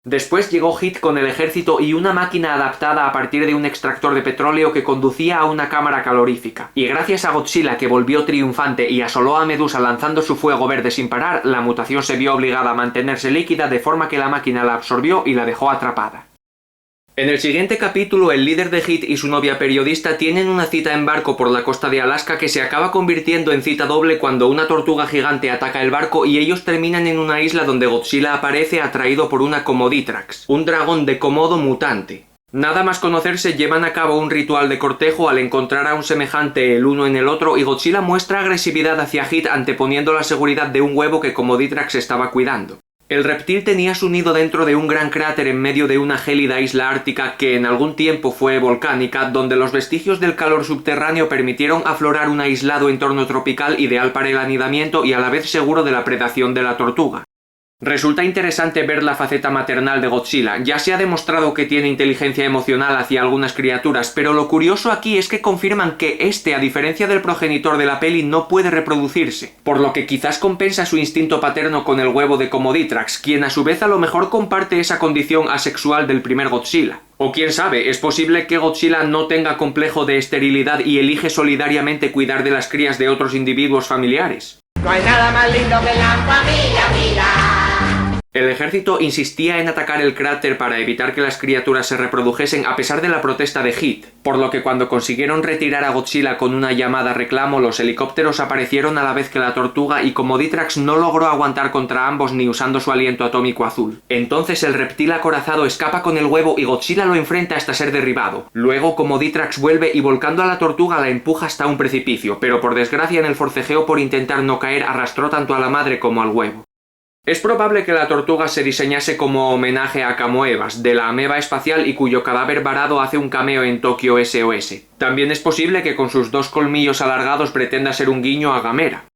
Después llegó Hit con el ejército y una máquina adaptada a partir de un extractor de petróleo que conducía a una cámara calorífica. Y gracias a Godzilla, que volvió triunfante y asoló a Medusa lanzando su fuego verde sin parar, la mutación se vio obligada a mantenerse líquida de forma que la máquina la absorbió y la dejó atrapada. En el siguiente capítulo, el líder de Hit y su novia periodista tienen una cita en barco por la costa de Alaska que se acaba convirtiendo en cita doble cuando una tortuga gigante ataca el barco y ellos terminan en una isla donde Godzilla aparece atraído por una Comoditrax, un dragón de Komodo mutante. Nada más conocerse, llevan a cabo un ritual de cortejo al encontrar a un semejante el uno en el otro y Godzilla muestra agresividad hacia Hit anteponiendo la seguridad de un huevo que Comoditrax estaba cuidando. El reptil tenía su nido dentro de un gran cráter en medio de una gélida isla ártica que en algún tiempo fue volcánica, donde los vestigios del calor subterráneo permitieron aflorar un aislado entorno tropical ideal para el anidamiento y a la vez seguro de la predación de la tortuga. Resulta interesante ver la faceta maternal de Godzilla. Ya se ha demostrado que tiene inteligencia emocional hacia algunas criaturas, pero lo curioso aquí es que confirman que este, a diferencia del progenitor de la peli, no puede reproducirse, por lo que quizás compensa su instinto paterno con el huevo de Comoditrax, quien a su vez a lo mejor comparte esa condición asexual del primer Godzilla. O quién sabe, es posible que Godzilla no tenga complejo de esterilidad y elige solidariamente cuidar de las crías de otros individuos familiares. No hay nada más lindo que la familia, mira. El ejército insistía en atacar el cráter para evitar que las criaturas se reprodujesen a pesar de la protesta de Hit, por lo que cuando consiguieron retirar a Godzilla con una llamada reclamo, los helicópteros aparecieron a la vez que la tortuga y Comoditrax no logró aguantar contra ambos ni usando su aliento atómico azul. Entonces el reptil acorazado escapa con el huevo y Godzilla lo enfrenta hasta ser derribado. Luego Comoditrax vuelve y volcando a la tortuga la empuja hasta un precipicio, pero por desgracia en el forcejeo por intentar no caer arrastró tanto a la madre como al huevo. Es probable que la tortuga se diseñase como homenaje a Camoebas, de la ameba espacial y cuyo cadáver varado hace un cameo en Tokyo SOS. También es posible que con sus dos colmillos alargados pretenda ser un guiño a Gamera.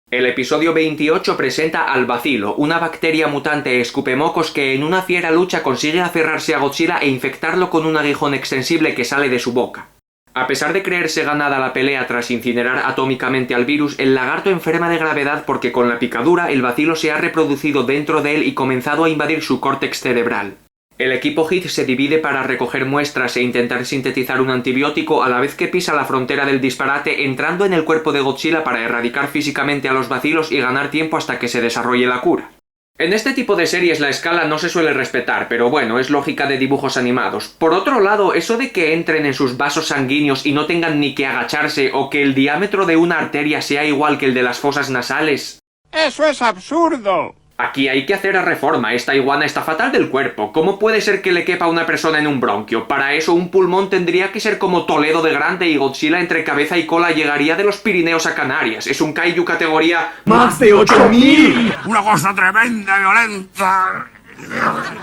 El episodio 28 presenta al Bacilo, una bacteria mutante escupemocos que en una fiera lucha consigue aferrarse a Godzilla e infectarlo con un aguijón extensible que sale de su boca. A pesar de creerse ganada la pelea tras incinerar atómicamente al virus, el lagarto enferma de gravedad porque con la picadura el bacilo se ha reproducido dentro de él y comenzado a invadir su córtex cerebral. El equipo Hit se divide para recoger muestras e intentar sintetizar un antibiótico a la vez que pisa la frontera del disparate entrando en el cuerpo de Godzilla para erradicar físicamente a los bacilos y ganar tiempo hasta que se desarrolle la cura. En este tipo de series la escala no se suele respetar, pero bueno, es lógica de dibujos animados. Por otro lado, eso de que entren en sus vasos sanguíneos y no tengan ni que agacharse o que el diámetro de una arteria sea igual que el de las fosas nasales... ¡Eso es absurdo! Aquí hay que hacer reforma, esta iguana está fatal del cuerpo. ¿Cómo puede ser que le quepa a una persona en un bronquio? Para eso un pulmón tendría que ser como Toledo de grande y Godzilla entre cabeza y cola llegaría de los Pirineos a Canarias. Es un kaiju categoría... ¡Más de 8000! ¡Una cosa tremenda, violenta!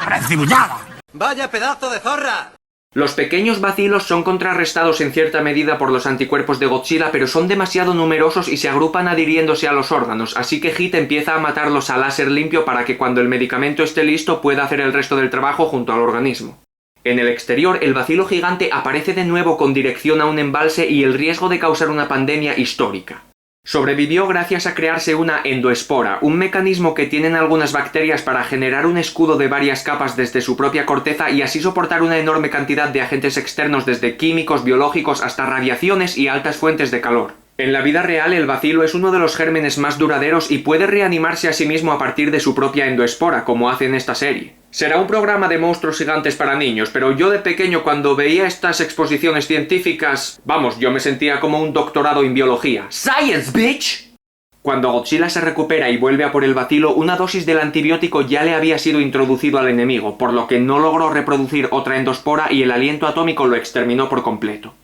¡Precipitada! ¡Vaya pedazo de zorra! Los pequeños bacilos son contrarrestados en cierta medida por los anticuerpos de Godzilla, pero son demasiado numerosos y se agrupan adhiriéndose a los órganos, así que Hit empieza a matarlos a láser limpio para que cuando el medicamento esté listo pueda hacer el resto del trabajo junto al organismo. En el exterior, el bacilo gigante aparece de nuevo con dirección a un embalse y el riesgo de causar una pandemia histórica. Sobrevivió gracias a crearse una endoespora, un mecanismo que tienen algunas bacterias para generar un escudo de varias capas desde su propia corteza y así soportar una enorme cantidad de agentes externos desde químicos, biológicos hasta radiaciones y altas fuentes de calor. En la vida real, el bacilo es uno de los gérmenes más duraderos y puede reanimarse a sí mismo a partir de su propia endoespora, como hace en esta serie. Será un programa de monstruos gigantes para niños, pero yo de pequeño cuando veía estas exposiciones científicas, vamos, yo me sentía como un doctorado en biología. ¡Science, bitch! Cuando Godzilla se recupera y vuelve a por el bacilo, una dosis del antibiótico ya le había sido introducido al enemigo, por lo que no logró reproducir otra endospora y el aliento atómico lo exterminó por completo.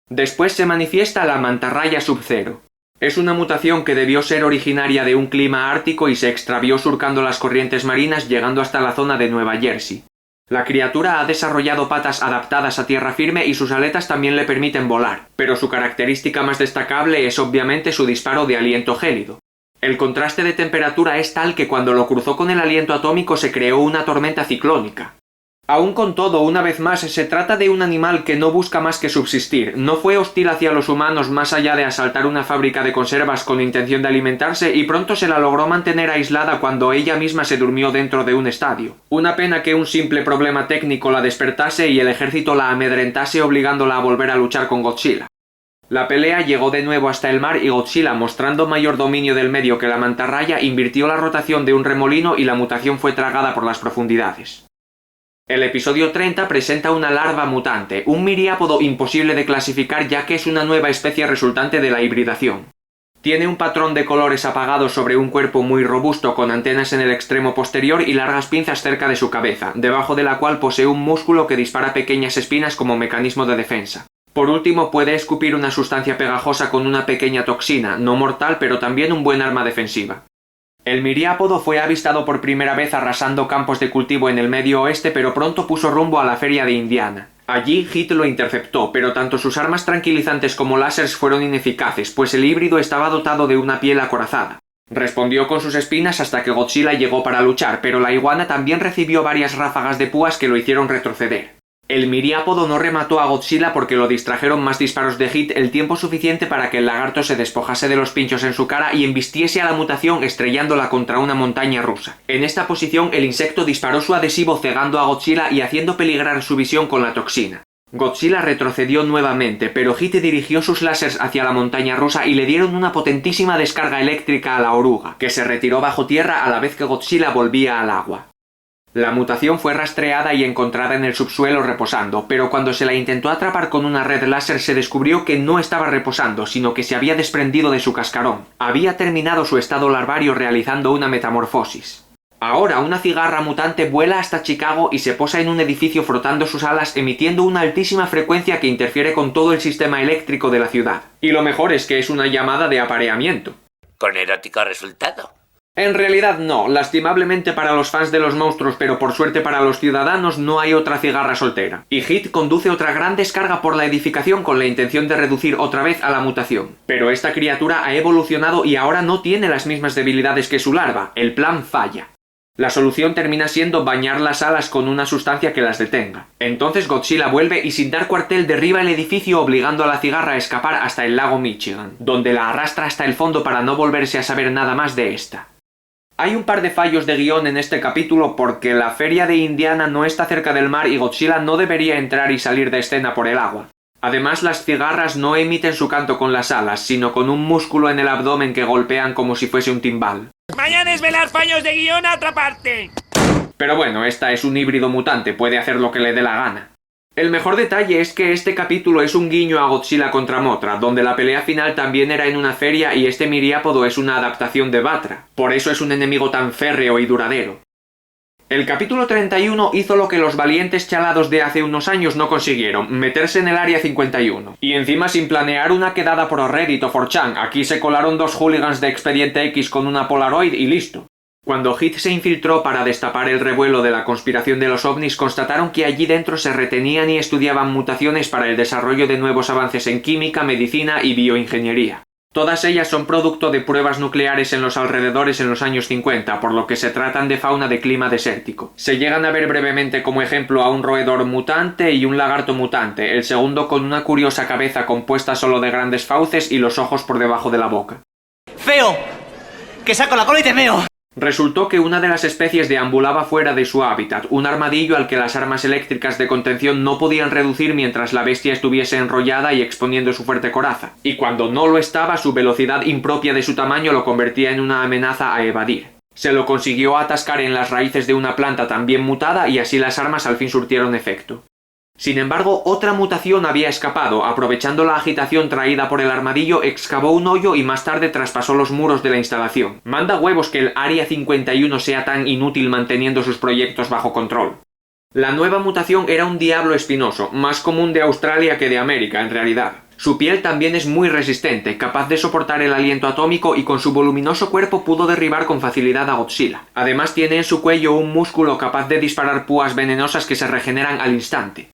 Después se manifiesta la mantarraya Sub-Zero. Es una mutación que debió ser originaria de un clima ártico y se extravió surcando las corrientes marinas llegando hasta la zona de Nueva Jersey. La criatura ha desarrollado patas adaptadas a tierra firme y sus aletas también le permiten volar, pero su característica más destacable es obviamente su disparo de aliento gélido. El contraste de temperatura es tal que cuando lo cruzó con el aliento atómico se creó una tormenta ciclónica. Aún con todo, una vez más, se trata de un animal que no busca más que subsistir, no fue hostil hacia los humanos más allá de asaltar una fábrica de conservas con intención de alimentarse y pronto se la logró mantener aislada cuando ella misma se durmió dentro de un estadio. Una pena que un simple problema técnico la despertase y el ejército la amedrentase obligándola a volver a luchar con Godzilla. La pelea llegó de nuevo hasta el mar y Godzilla, mostrando mayor dominio del medio que la mantarraya, invirtió la rotación de un remolino y la mutación fue tragada por las profundidades. El episodio 30 presenta una larva mutante, un miriápodo imposible de clasificar ya que es una nueva especie resultante de la hibridación. Tiene un patrón de colores apagados sobre un cuerpo muy robusto con antenas en el extremo posterior y largas pinzas cerca de su cabeza, debajo de la cual posee un músculo que dispara pequeñas espinas como mecanismo de defensa. Por último, puede escupir una sustancia pegajosa con una pequeña toxina, no mortal pero también un buen arma defensiva. El miriápodo fue avistado por primera vez arrasando campos de cultivo en el Medio Oeste, pero pronto puso rumbo a la feria de Indiana. Allí Hit lo interceptó, pero tanto sus armas tranquilizantes como láseres fueron ineficaces, pues el híbrido estaba dotado de una piel acorazada. Respondió con sus espinas hasta que Godzilla llegó para luchar, pero la iguana también recibió varias ráfagas de púas que lo hicieron retroceder. El miriápodo no remató a Godzilla porque lo distrajeron más disparos de Hit el tiempo suficiente para que el lagarto se despojase de los pinchos en su cara y embistiese a la mutación estrellándola contra una montaña rusa. En esta posición el insecto disparó su adhesivo cegando a Godzilla y haciendo peligrar su visión con la toxina. Godzilla retrocedió nuevamente, pero Hit dirigió sus láseres hacia la montaña rusa y le dieron una potentísima descarga eléctrica a la oruga, que se retiró bajo tierra a la vez que Godzilla volvía al agua. La mutación fue rastreada y encontrada en el subsuelo reposando, pero cuando se la intentó atrapar con una red láser se descubrió que no estaba reposando, sino que se había desprendido de su cascarón. Había terminado su estado larvario realizando una metamorfosis. Ahora una cigarra mutante vuela hasta Chicago y se posa en un edificio frotando sus alas emitiendo una altísima frecuencia que interfiere con todo el sistema eléctrico de la ciudad. Y lo mejor es que es una llamada de apareamiento. ¿Con erótico resultado? En realidad no, lastimablemente para los fans de los monstruos, pero por suerte para los ciudadanos no hay otra cigarra soltera. Y Hit conduce otra gran descarga por la edificación con la intención de reducir otra vez a la mutación. Pero esta criatura ha evolucionado y ahora no tiene las mismas debilidades que su larva, el plan falla. La solución termina siendo bañar las alas con una sustancia que las detenga. Entonces Godzilla vuelve y sin dar cuartel derriba el edificio obligando a la cigarra a escapar hasta el lago Michigan, donde la arrastra hasta el fondo para no volverse a saber nada más de esta. Hay un par de fallos de guión en este capítulo porque la feria de Indiana no está cerca del mar y Godzilla no debería entrar y salir de escena por el agua. Además, las cigarras no emiten su canto con las alas, sino con un músculo en el abdomen que golpean como si fuese un timbal. Mañana es velar fallos de guión a otra parte. Pero bueno, esta es un híbrido mutante, puede hacer lo que le dé la gana. El mejor detalle es que este capítulo es un guiño a Godzilla contra Mothra, donde la pelea final también era en una feria y este miriápodo es una adaptación de Batra. Por eso es un enemigo tan férreo y duradero. El capítulo 31 hizo lo que los valientes chalados de hace unos años no consiguieron, meterse en el Área 51. Y encima sin planear una quedada por Reddit o 4chan, aquí se colaron dos hooligans de Expediente X con una Polaroid y listo. Cuando Hit se infiltró para destapar el revuelo de la conspiración de los ovnis, constataron que allí dentro se retenían y estudiaban mutaciones para el desarrollo de nuevos avances en química, medicina y bioingeniería. Todas ellas son producto de pruebas nucleares en los alrededores en los años 50, por lo que se tratan de fauna de clima desértico. Se llegan a ver brevemente como ejemplo a un roedor mutante y un lagarto mutante, el segundo con una curiosa cabeza compuesta solo de grandes fauces y los ojos por debajo de la boca. ¡Feo! ¡Que saco la cola y te meo! Resultó que una de las especies deambulaba fuera de su hábitat, un armadillo al que las armas eléctricas de contención no podían reducir mientras la bestia estuviese enrollada y exponiendo su fuerte coraza, y cuando no lo estaba, su velocidad impropia de su tamaño lo convertía en una amenaza a evadir. Se lo consiguió atascar en las raíces de una planta también mutada y así las armas al fin surtieron efecto. Sin embargo, otra mutación había escapado. Aprovechando la agitación traída por el armadillo, excavó un hoyo y más tarde traspasó los muros de la instalación. Manda huevos que el Área 51 sea tan inútil manteniendo sus proyectos bajo control. La nueva mutación era un diablo espinoso, más común de Australia que de América en realidad. Su piel también es muy resistente, capaz de soportar el aliento atómico y con su voluminoso cuerpo pudo derribar con facilidad a Godzilla. Además tiene en su cuello un músculo capaz de disparar púas venenosas que se regeneran al instante.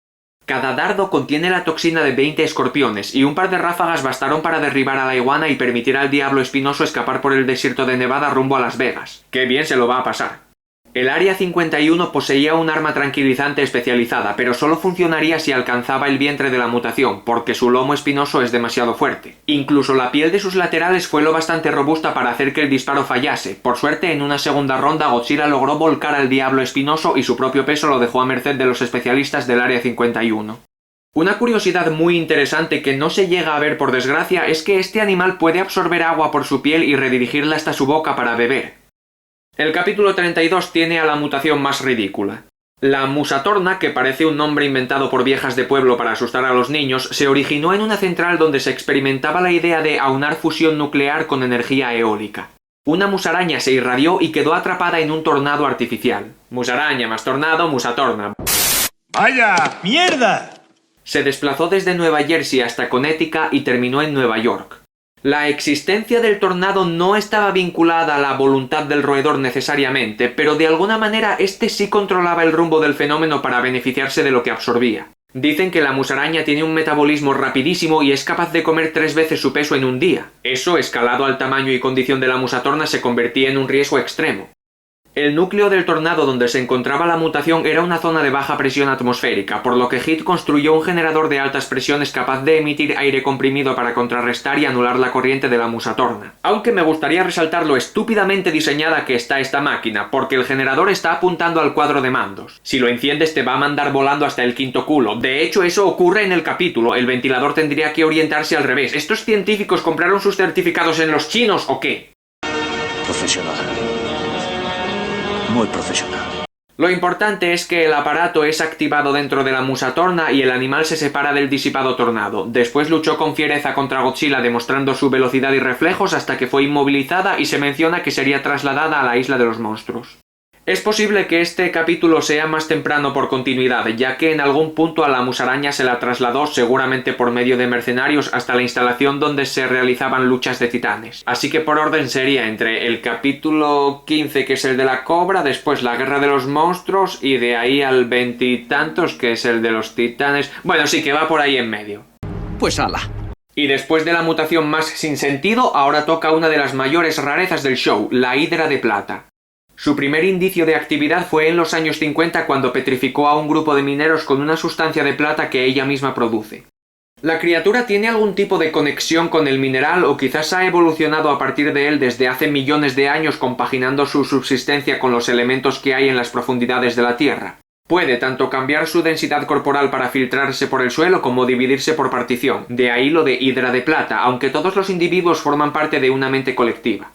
Cada dardo contiene la toxina de 20 escorpiones, y un par de ráfagas bastaron para derribar a la iguana y permitir al diablo espinoso escapar por el desierto de Nevada rumbo a Las Vegas. ¡Qué bien se lo va a pasar! El Área 51 poseía un arma tranquilizante especializada, pero solo funcionaría si alcanzaba el vientre de la mutación, porque su lomo espinoso es demasiado fuerte. Incluso la piel de sus laterales fue lo bastante robusta para hacer que el disparo fallase. Por suerte, en una segunda ronda, Godzilla logró volcar al diablo espinoso y su propio peso lo dejó a merced de los especialistas del Área 51. Una curiosidad muy interesante que no se llega a ver por desgracia es que este animal puede absorber agua por su piel y redirigirla hasta su boca para beber. El capítulo 32 tiene a la mutación más ridícula. La Musatorna, que parece un nombre inventado por viejas de pueblo para asustar a los niños, se originó en una central donde se experimentaba la idea de aunar fusión nuclear con energía eólica. Una musaraña se irradió y quedó atrapada en un tornado artificial. Musaraña más tornado, Musatorna. ¡Vaya! ¡Mierda! Se desplazó desde Nueva Jersey hasta Connecticut y terminó en Nueva York. La existencia del tornado no estaba vinculada a la voluntad del roedor necesariamente, pero de alguna manera este sí controlaba el rumbo del fenómeno para beneficiarse de lo que absorbía. Dicen que la musaraña tiene un metabolismo rapidísimo y es capaz de comer 3 veces su peso en un día. Eso, escalado al tamaño y condición de la musatorna, se convertía en un riesgo extremo. El núcleo del tornado donde se encontraba la mutación era una zona de baja presión atmosférica, por lo que Heath construyó un generador de altas presiones capaz de emitir aire comprimido para contrarrestar y anular la corriente de la musatorna. Aunque me gustaría resaltar lo estúpidamente diseñada que está esta máquina, porque el generador está apuntando al cuadro de mandos. Si lo enciendes te va a mandar volando hasta el quinto culo. De hecho, eso ocurre en el capítulo. El ventilador tendría que orientarse al revés. ¿Estos científicos compraron sus certificados en los chinos o qué? Profesional. Muy profesional. Lo importante es que el aparato es activado dentro de la musatorna y el animal se separa del disipado tornado. Después luchó con fiereza contra Godzilla demostrando su velocidad y reflejos hasta que fue inmovilizada y se menciona que sería trasladada a la isla de los monstruos. Es posible que este capítulo sea más temprano por continuidad, ya que en algún punto a la musaraña se la trasladó, seguramente por medio de mercenarios, hasta la instalación donde se realizaban luchas de titanes. Así que por orden sería entre el capítulo 15, que es el de la cobra, después la guerra de los monstruos, y de ahí al 20 y tantos, que es el de los titanes. Bueno, sí, que va por ahí en medio. Pues ala. Y después de la mutación más sin sentido, ahora toca una de las mayores rarezas del show, la hidra de plata. Su primer indicio de actividad fue en los años 50 cuando petrificó a un grupo de mineros con una sustancia de plata que ella misma produce. La criatura tiene algún tipo de conexión con el mineral o quizás ha evolucionado a partir de él desde hace millones de años compaginando su subsistencia con los elementos que hay en las profundidades de la Tierra. Puede tanto cambiar su densidad corporal para filtrarse por el suelo como dividirse por partición, de ahí lo de hidra de plata, aunque todos los individuos forman parte de una mente colectiva.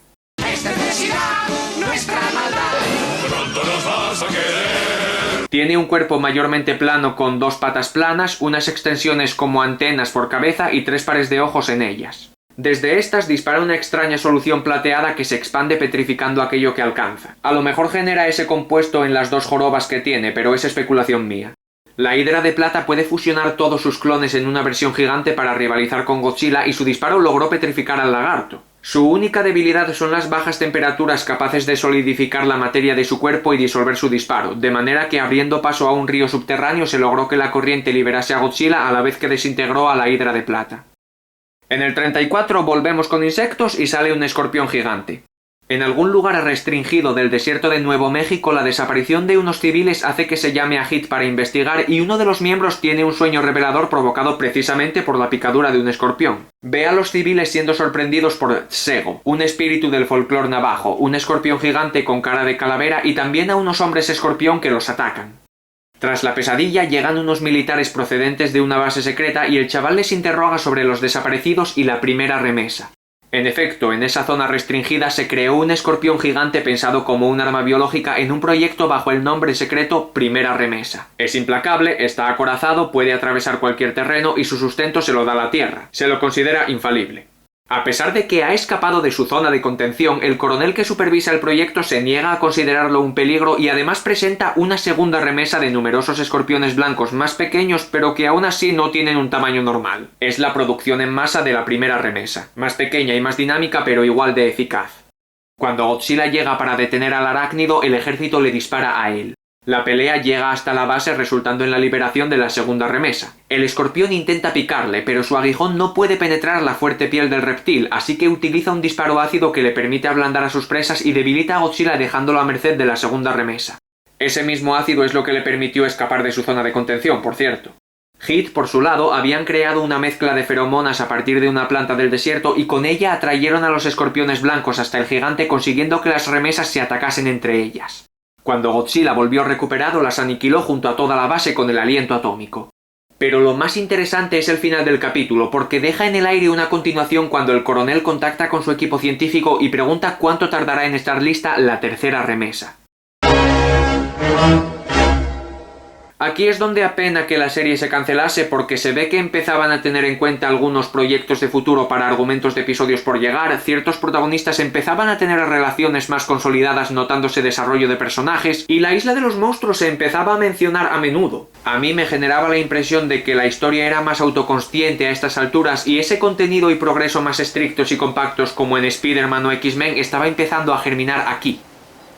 Tiene un cuerpo mayormente plano con 2 patas planas, unas extensiones como antenas por cabeza y 3 pares de ojos en ellas. Desde estas dispara una extraña solución plateada que se expande petrificando aquello que alcanza. A lo mejor genera ese compuesto en las 2 jorobas que tiene, pero es especulación mía. La hidra de plata puede fusionar todos sus clones en una versión gigante para rivalizar con Godzilla y su disparo logró petrificar al lagarto. Su única debilidad son las bajas temperaturas capaces de solidificar la materia de su cuerpo y disolver su disparo, de manera que abriendo paso a un río subterráneo se logró que la corriente liberase a Godzilla a la vez que desintegró a la hidra de plata. En el 34 volvemos con insectos y sale un escorpión gigante. En algún lugar restringido del desierto de Nuevo México, la desaparición de unos civiles hace que se llame a Hit para investigar y uno de los miembros tiene un sueño revelador provocado precisamente por la picadura de un escorpión. Ve a los civiles siendo sorprendidos por Tsego, un espíritu del folclore navajo, un escorpión gigante con cara de calavera y también a unos hombres escorpión que los atacan. Tras la pesadilla llegan unos militares procedentes de una base secreta y el chaval les interroga sobre los desaparecidos y la primera remesa. En efecto, en esa zona restringida se creó un escorpión gigante pensado como un arma biológica en un proyecto bajo el nombre secreto Primera Remesa. Es implacable, está acorazado, puede atravesar cualquier terreno y su sustento se lo da la tierra. Se lo considera infalible. A pesar de que ha escapado de su zona de contención, el coronel que supervisa el proyecto se niega a considerarlo un peligro y además presenta una segunda remesa de numerosos escorpiones blancos más pequeños pero que aún así no tienen un tamaño normal. Es la producción en masa de la primera remesa, más pequeña y más dinámica pero igual de eficaz. Cuando Godzilla llega para detener al arácnido, el ejército le dispara a él. La pelea llega hasta la base resultando en la liberación de la segunda remesa. El escorpión intenta picarle, pero su aguijón no puede penetrar la fuerte piel del reptil, así que utiliza un disparo ácido que le permite ablandar a sus presas y debilita a Godzilla dejándolo a merced de la segunda remesa. Ese mismo ácido es lo que le permitió escapar de su zona de contención, por cierto. Hit, por su lado, habían creado una mezcla de feromonas a partir de una planta del desierto y con ella atrayeron a los escorpiones blancos hasta el gigante consiguiendo que las remesas se atacasen entre ellas. Cuando Godzilla volvió recuperado, las aniquiló junto a toda la base con el aliento atómico. Pero lo más interesante es el final del capítulo, porque deja en el aire una continuación cuando el coronel contacta con su equipo científico y pregunta cuánto tardará en estar lista la tercera remesa. Aquí es donde apena que la serie se cancelase porque se ve que empezaban a tener en cuenta algunos proyectos de futuro para argumentos de episodios por llegar, ciertos protagonistas empezaban a tener relaciones más consolidadas notándose desarrollo de personajes y la isla de los monstruos se empezaba a mencionar a menudo. A mí me generaba la impresión de que la historia era más autoconsciente a estas alturas y ese contenido y progreso más estrictos y compactos como en Spider-Man o X-Men estaba empezando a germinar aquí.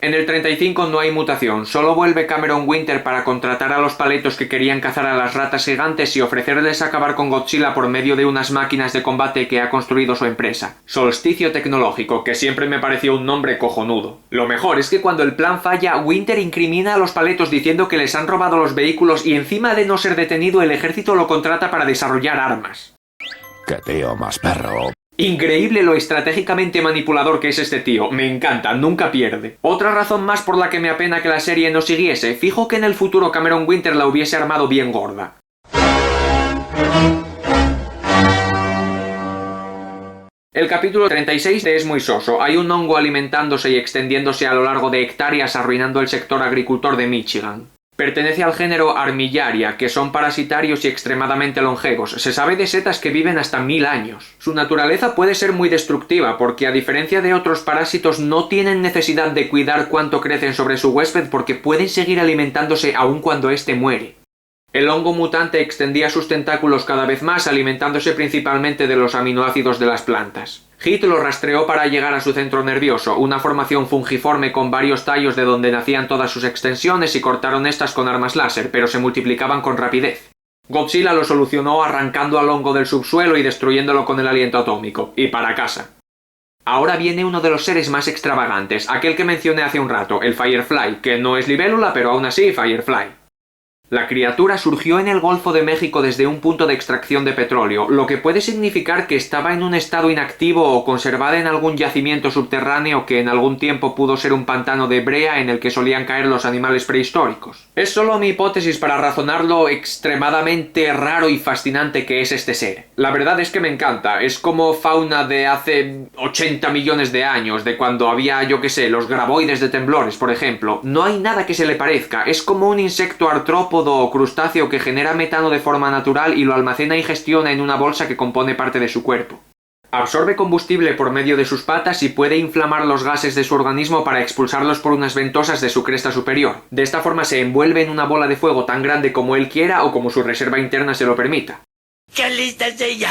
En el 35 no hay mutación, solo vuelve Cameron Winter para contratar a los paletos que querían cazar a las ratas gigantes y ofrecerles acabar con Godzilla por medio de unas máquinas de combate que ha construido su empresa. Solsticio Tecnológico, que siempre me pareció un nombre cojonudo. Lo mejor es que cuando el plan falla, Winter incrimina a los paletos diciendo que les han robado los vehículos y encima de no ser detenido el ejército lo contrata para desarrollar armas. ¡Qué tío más perro! Increíble lo estratégicamente manipulador que es este tío, me encanta, nunca pierde. Otra razón más por la que me apena que la serie no siguiese, fijo que en el futuro Cameron Winter la hubiese armado bien gorda. El capítulo 36 es muy soso, hay un hongo alimentándose y extendiéndose a lo largo de hectáreas arruinando el sector agricultor de Michigan. Pertenece al género Armillaria, que son parasitarios y extremadamente longevos. Se sabe de setas que viven hasta 1000 años. Su naturaleza puede ser muy destructiva, porque a diferencia de otros parásitos no tienen necesidad de cuidar cuánto crecen sobre su huésped porque pueden seguir alimentándose aun cuando éste muere. El hongo mutante extendía sus tentáculos cada vez más, alimentándose principalmente de los aminoácidos de las plantas. Hit lo rastreó para llegar a su centro nervioso, una formación fungiforme con varios tallos de donde nacían todas sus extensiones y cortaron estas con armas láser, pero se multiplicaban con rapidez. Godzilla lo solucionó arrancando al hongo del subsuelo y destruyéndolo con el aliento atómico, y para casa. Ahora viene uno de los seres más extravagantes, aquel que mencioné hace un rato, el Firefly, que no es libélula, pero aún así Firefly. La criatura surgió en el Golfo de México desde un punto de extracción de petróleo, lo que puede significar que estaba en un estado inactivo o conservada en algún yacimiento subterráneo que en algún tiempo pudo ser un pantano de brea en el que solían caer los animales prehistóricos. Es solo mi hipótesis para razonar lo extremadamente raro y fascinante que es este ser. La verdad es que me encanta, es como fauna de hace 80 millones de años, de cuando había, yo que sé, los graboides de temblores, por ejemplo. No hay nada que se le parezca, es como un insecto artrópodo o crustáceo que genera metano de forma natural y lo almacena y gestiona en una bolsa que compone parte de su cuerpo. Absorbe combustible por medio de sus patas y puede inflamar los gases de su organismo para expulsarlos por unas ventosas de su cresta superior. De esta forma se envuelve en una bola de fuego tan grande como él quiera o como su reserva interna se lo permita. ¡Qué lista soy yo!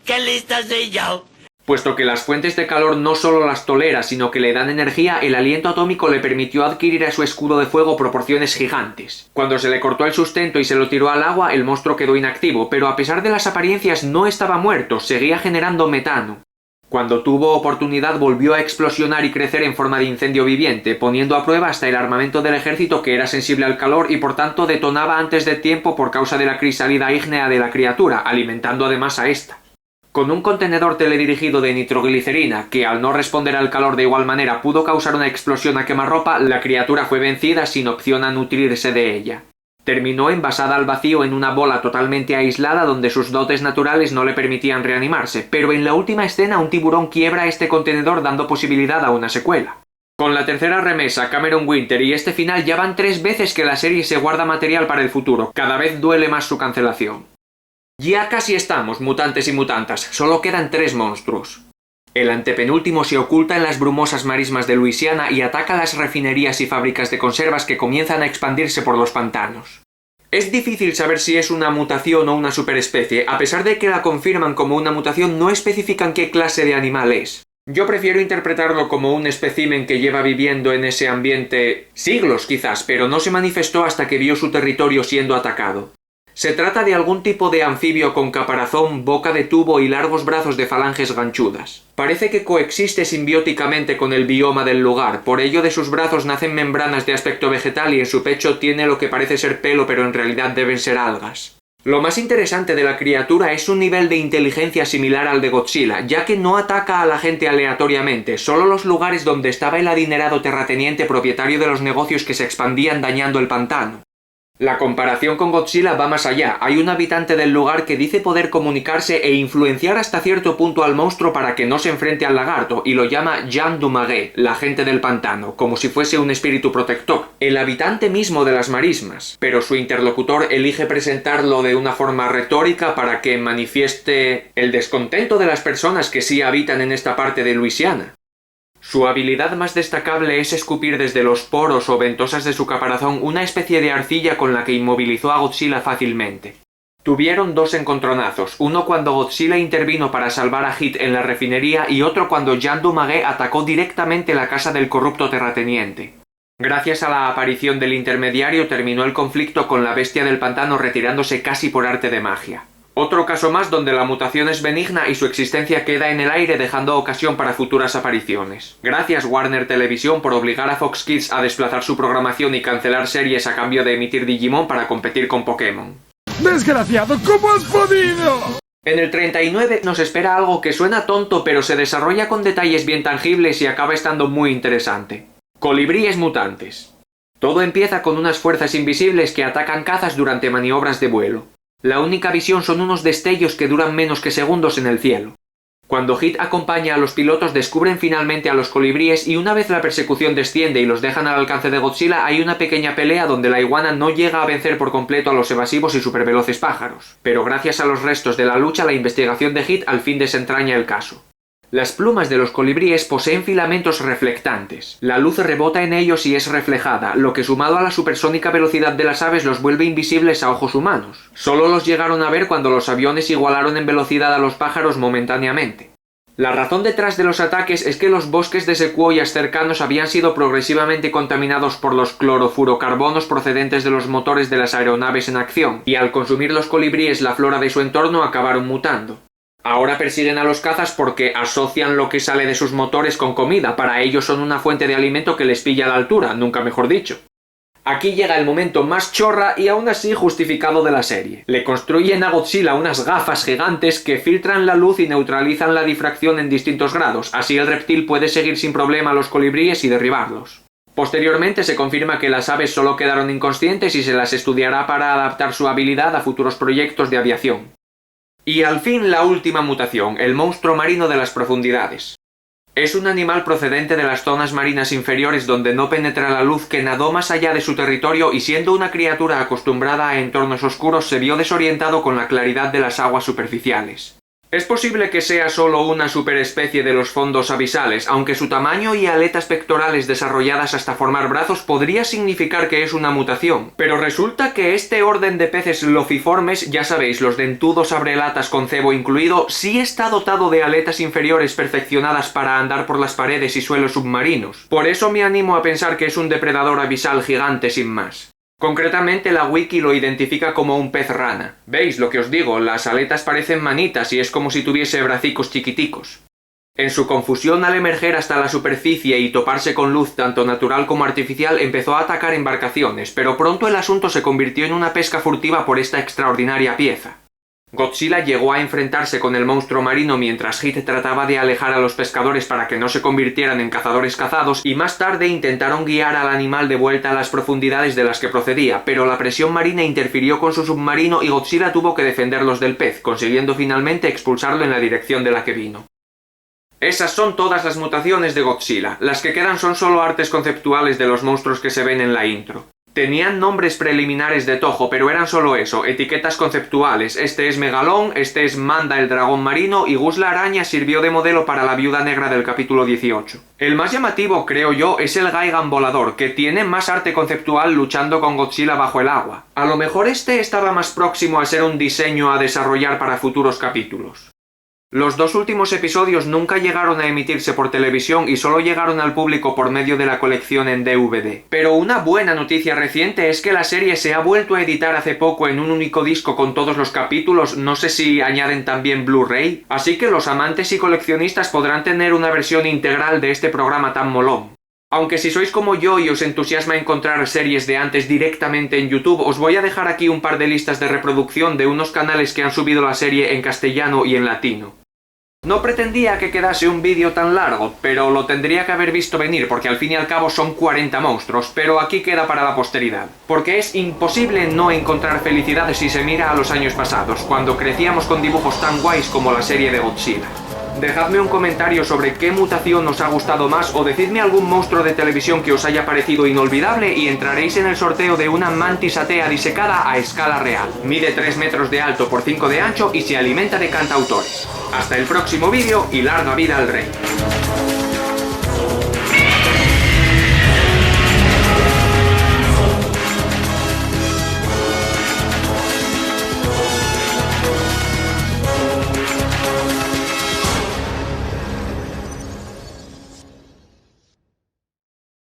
¡Qué lista soy yo! Puesto que las fuentes de calor no solo las tolera, sino que le dan energía, el aliento atómico le permitió adquirir a su escudo de fuego proporciones gigantes. Cuando se le cortó el sustento y se lo tiró al agua, el monstruo quedó inactivo, pero a pesar de las apariencias no estaba muerto, seguía generando metano. Cuando tuvo oportunidad volvió a explosionar y crecer en forma de incendio viviente, poniendo a prueba hasta el armamento del ejército, que era sensible al calor y por tanto detonaba antes de tiempo por causa de la crisálida ígnea de la criatura, alimentando además a esta. Con un contenedor teledirigido de nitroglicerina, que al no responder al calor de igual manera pudo causar una explosión a quemarropa, la criatura fue vencida sin opción a nutrirse de ella. Terminó envasada al vacío en una bola totalmente aislada donde sus dotes naturales no le permitían reanimarse, pero en la última escena un tiburón quiebra este contenedor dando posibilidad a una secuela. Con la tercera remesa, Cameron Winter y este final ya van 3 veces que la serie se guarda material para el futuro, cada vez duele más su cancelación. Ya casi estamos, mutantes y mutantas, solo quedan 3 monstruos. El antepenúltimo se oculta en las brumosas marismas de Luisiana y ataca las refinerías y fábricas de conservas que comienzan a expandirse por los pantanos. Es difícil saber si es una mutación o una superespecie, a pesar de que la confirman como una mutación, no especifican qué clase de animal es. Yo prefiero interpretarlo como un espécimen que lleva viviendo en ese ambiente siglos quizás, pero no se manifestó hasta que vio su territorio siendo atacado. Se trata de algún tipo de anfibio con caparazón, boca de tubo y largos brazos de falanges ganchudas. Parece que coexiste simbióticamente con el bioma del lugar, por ello de sus brazos nacen membranas de aspecto vegetal y en su pecho tiene lo que parece ser pelo pero en realidad deben ser algas. Lo más interesante de la criatura es un nivel de inteligencia similar al de Godzilla, ya que no ataca a la gente aleatoriamente, solo los lugares donde estaba el adinerado terrateniente propietario de los negocios que se expandían dañando el pantano. La comparación con Godzilla va más allá. Hay un habitante del lugar que dice poder comunicarse e influenciar hasta cierto punto al monstruo para que no se enfrente al lagarto, y lo llama Jean Dumaguet, la gente del pantano, como si fuese un espíritu protector, el habitante mismo de las marismas, pero su interlocutor elige presentarlo de una forma retórica para que manifieste el descontento de las personas que sí habitan en esta parte de Luisiana. Su habilidad más destacable es escupir desde los poros o ventosas de su caparazón una especie de arcilla con la que inmovilizó a Godzilla fácilmente. Tuvieron 2 encontronazos, uno cuando Godzilla intervino para salvar a Hit en la refinería y otro cuando Jean Dumaguet atacó directamente la casa del corrupto terrateniente. Gracias a la aparición del intermediario terminó el conflicto con la bestia del pantano retirándose casi por arte de magia. Otro caso más donde la mutación es benigna y su existencia queda en el aire dejando ocasión para futuras apariciones. Gracias Warner Television por obligar a Fox Kids a desplazar su programación y cancelar series a cambio de emitir Digimon para competir con Pokémon. ¡Desgraciado! ¿Cómo has podido? En el 39 nos espera algo que suena tonto pero se desarrolla con detalles bien tangibles y acaba estando muy interesante. Colibríes mutantes. Todo empieza con unas fuerzas invisibles que atacan cazas durante maniobras de vuelo. La única visión son unos destellos que duran menos que segundos en el cielo. Cuando Hit acompaña a los pilotos descubren finalmente a los colibríes y una vez la persecución desciende y los dejan al alcance de Godzilla hay una pequeña pelea donde la iguana no llega a vencer por completo a los evasivos y superveloces pájaros. Pero gracias a los restos de la lucha la investigación de Hit al fin desentraña el caso. Las plumas de los colibríes poseen filamentos reflectantes. La luz rebota en ellos y es reflejada, lo que sumado a la supersónica velocidad de las aves los vuelve invisibles a ojos humanos. Solo los llegaron a ver cuando los aviones igualaron en velocidad a los pájaros momentáneamente. La razón detrás de los ataques es que los bosques de secuoyas cercanos habían sido progresivamente contaminados por los clorofurocarbonos procedentes de los motores de las aeronaves en acción, y al consumir los colibríes la flora de su entorno acabaron mutando. Ahora persiguen a los cazas porque asocian lo que sale de sus motores con comida, para ellos son una fuente de alimento que les pilla a la altura, nunca mejor dicho. Aquí llega el momento más chorra y aún así justificado de la serie. Le construyen a Godzilla unas gafas gigantes que filtran la luz y neutralizan la difracción en distintos grados, así el reptil puede seguir sin problema a los colibríes y derribarlos. Posteriormente se confirma que las aves solo quedaron inconscientes y se las estudiará para adaptar su habilidad a futuros proyectos de aviación. Y al fin la última mutación, el monstruo marino de las profundidades. Es un animal procedente de las zonas marinas inferiores donde no penetra la luz que nadó más allá de su territorio y siendo una criatura acostumbrada a entornos oscuros se vio desorientado con la claridad de las aguas superficiales. Es posible que sea solo una superespecie de los fondos abisales, aunque su tamaño y aletas pectorales desarrolladas hasta formar brazos podría significar que es una mutación, pero resulta que este orden de peces lofiformes, ya sabéis, los dentudos abrelatas con cebo incluido, sí está dotado de aletas inferiores perfeccionadas para andar por las paredes y suelos submarinos. Por eso me animo a pensar que es un depredador abisal gigante sin más. Concretamente la wiki lo identifica como un pez rana. ¿Veis lo que os digo? Las aletas parecen manitas y es como si tuviese bracicos chiquiticos. En su confusión al emerger hasta la superficie y toparse con luz tanto natural como artificial, empezó a atacar embarcaciones, pero pronto el asunto se convirtió en una pesca furtiva por esta extraordinaria pieza. Godzilla llegó a enfrentarse con el monstruo marino mientras Heat trataba de alejar a los pescadores para que no se convirtieran en cazadores cazados, y más tarde intentaron guiar al animal de vuelta a las profundidades de las que procedía, pero la presión marina interfirió con su submarino y Godzilla tuvo que defenderlos del pez, consiguiendo finalmente expulsarlo en la dirección de la que vino. Esas son todas las mutaciones de Godzilla. Las que quedan son solo artes conceptuales de los monstruos que se ven en la intro. Tenían nombres preliminares de Toho, pero eran solo eso, etiquetas conceptuales. Este es Megalón, este es Manda el dragón marino y Gus la araña sirvió de modelo para la viuda negra del capítulo 18. El más llamativo, creo yo, es el Gigan volador, que tiene más arte conceptual luchando con Godzilla bajo el agua. A lo mejor este estaba más próximo a ser un diseño a desarrollar para futuros capítulos. Los dos últimos episodios nunca llegaron a emitirse por televisión y solo llegaron al público por medio de la colección en DVD. Pero una buena noticia reciente es que la serie se ha vuelto a editar hace poco en un único disco con todos los capítulos, no sé si añaden también Blu-ray, así que los amantes y coleccionistas podrán tener una versión integral de este programa tan molón. Aunque si sois como yo y os entusiasma encontrar series de antes directamente en YouTube, os voy a dejar aquí un par de listas de reproducción de unos canales que han subido la serie en castellano y en latino. No pretendía que quedase un vídeo tan largo, pero lo tendría que haber visto venir porque al fin y al cabo son 40 monstruos, pero aquí queda para la posteridad. Porque es imposible no encontrar felicidad si se mira a los años pasados, cuando crecíamos con dibujos tan guays como la serie de Godzilla. Dejadme un comentario sobre qué mutación os ha gustado más o decidme algún monstruo de televisión que os haya parecido inolvidable y entraréis en el sorteo de una mantis atea disecada a escala real. Mide 3 metros de alto por 5 de ancho y se alimenta de cantautores. Hasta el próximo vídeo y larga vida al rey.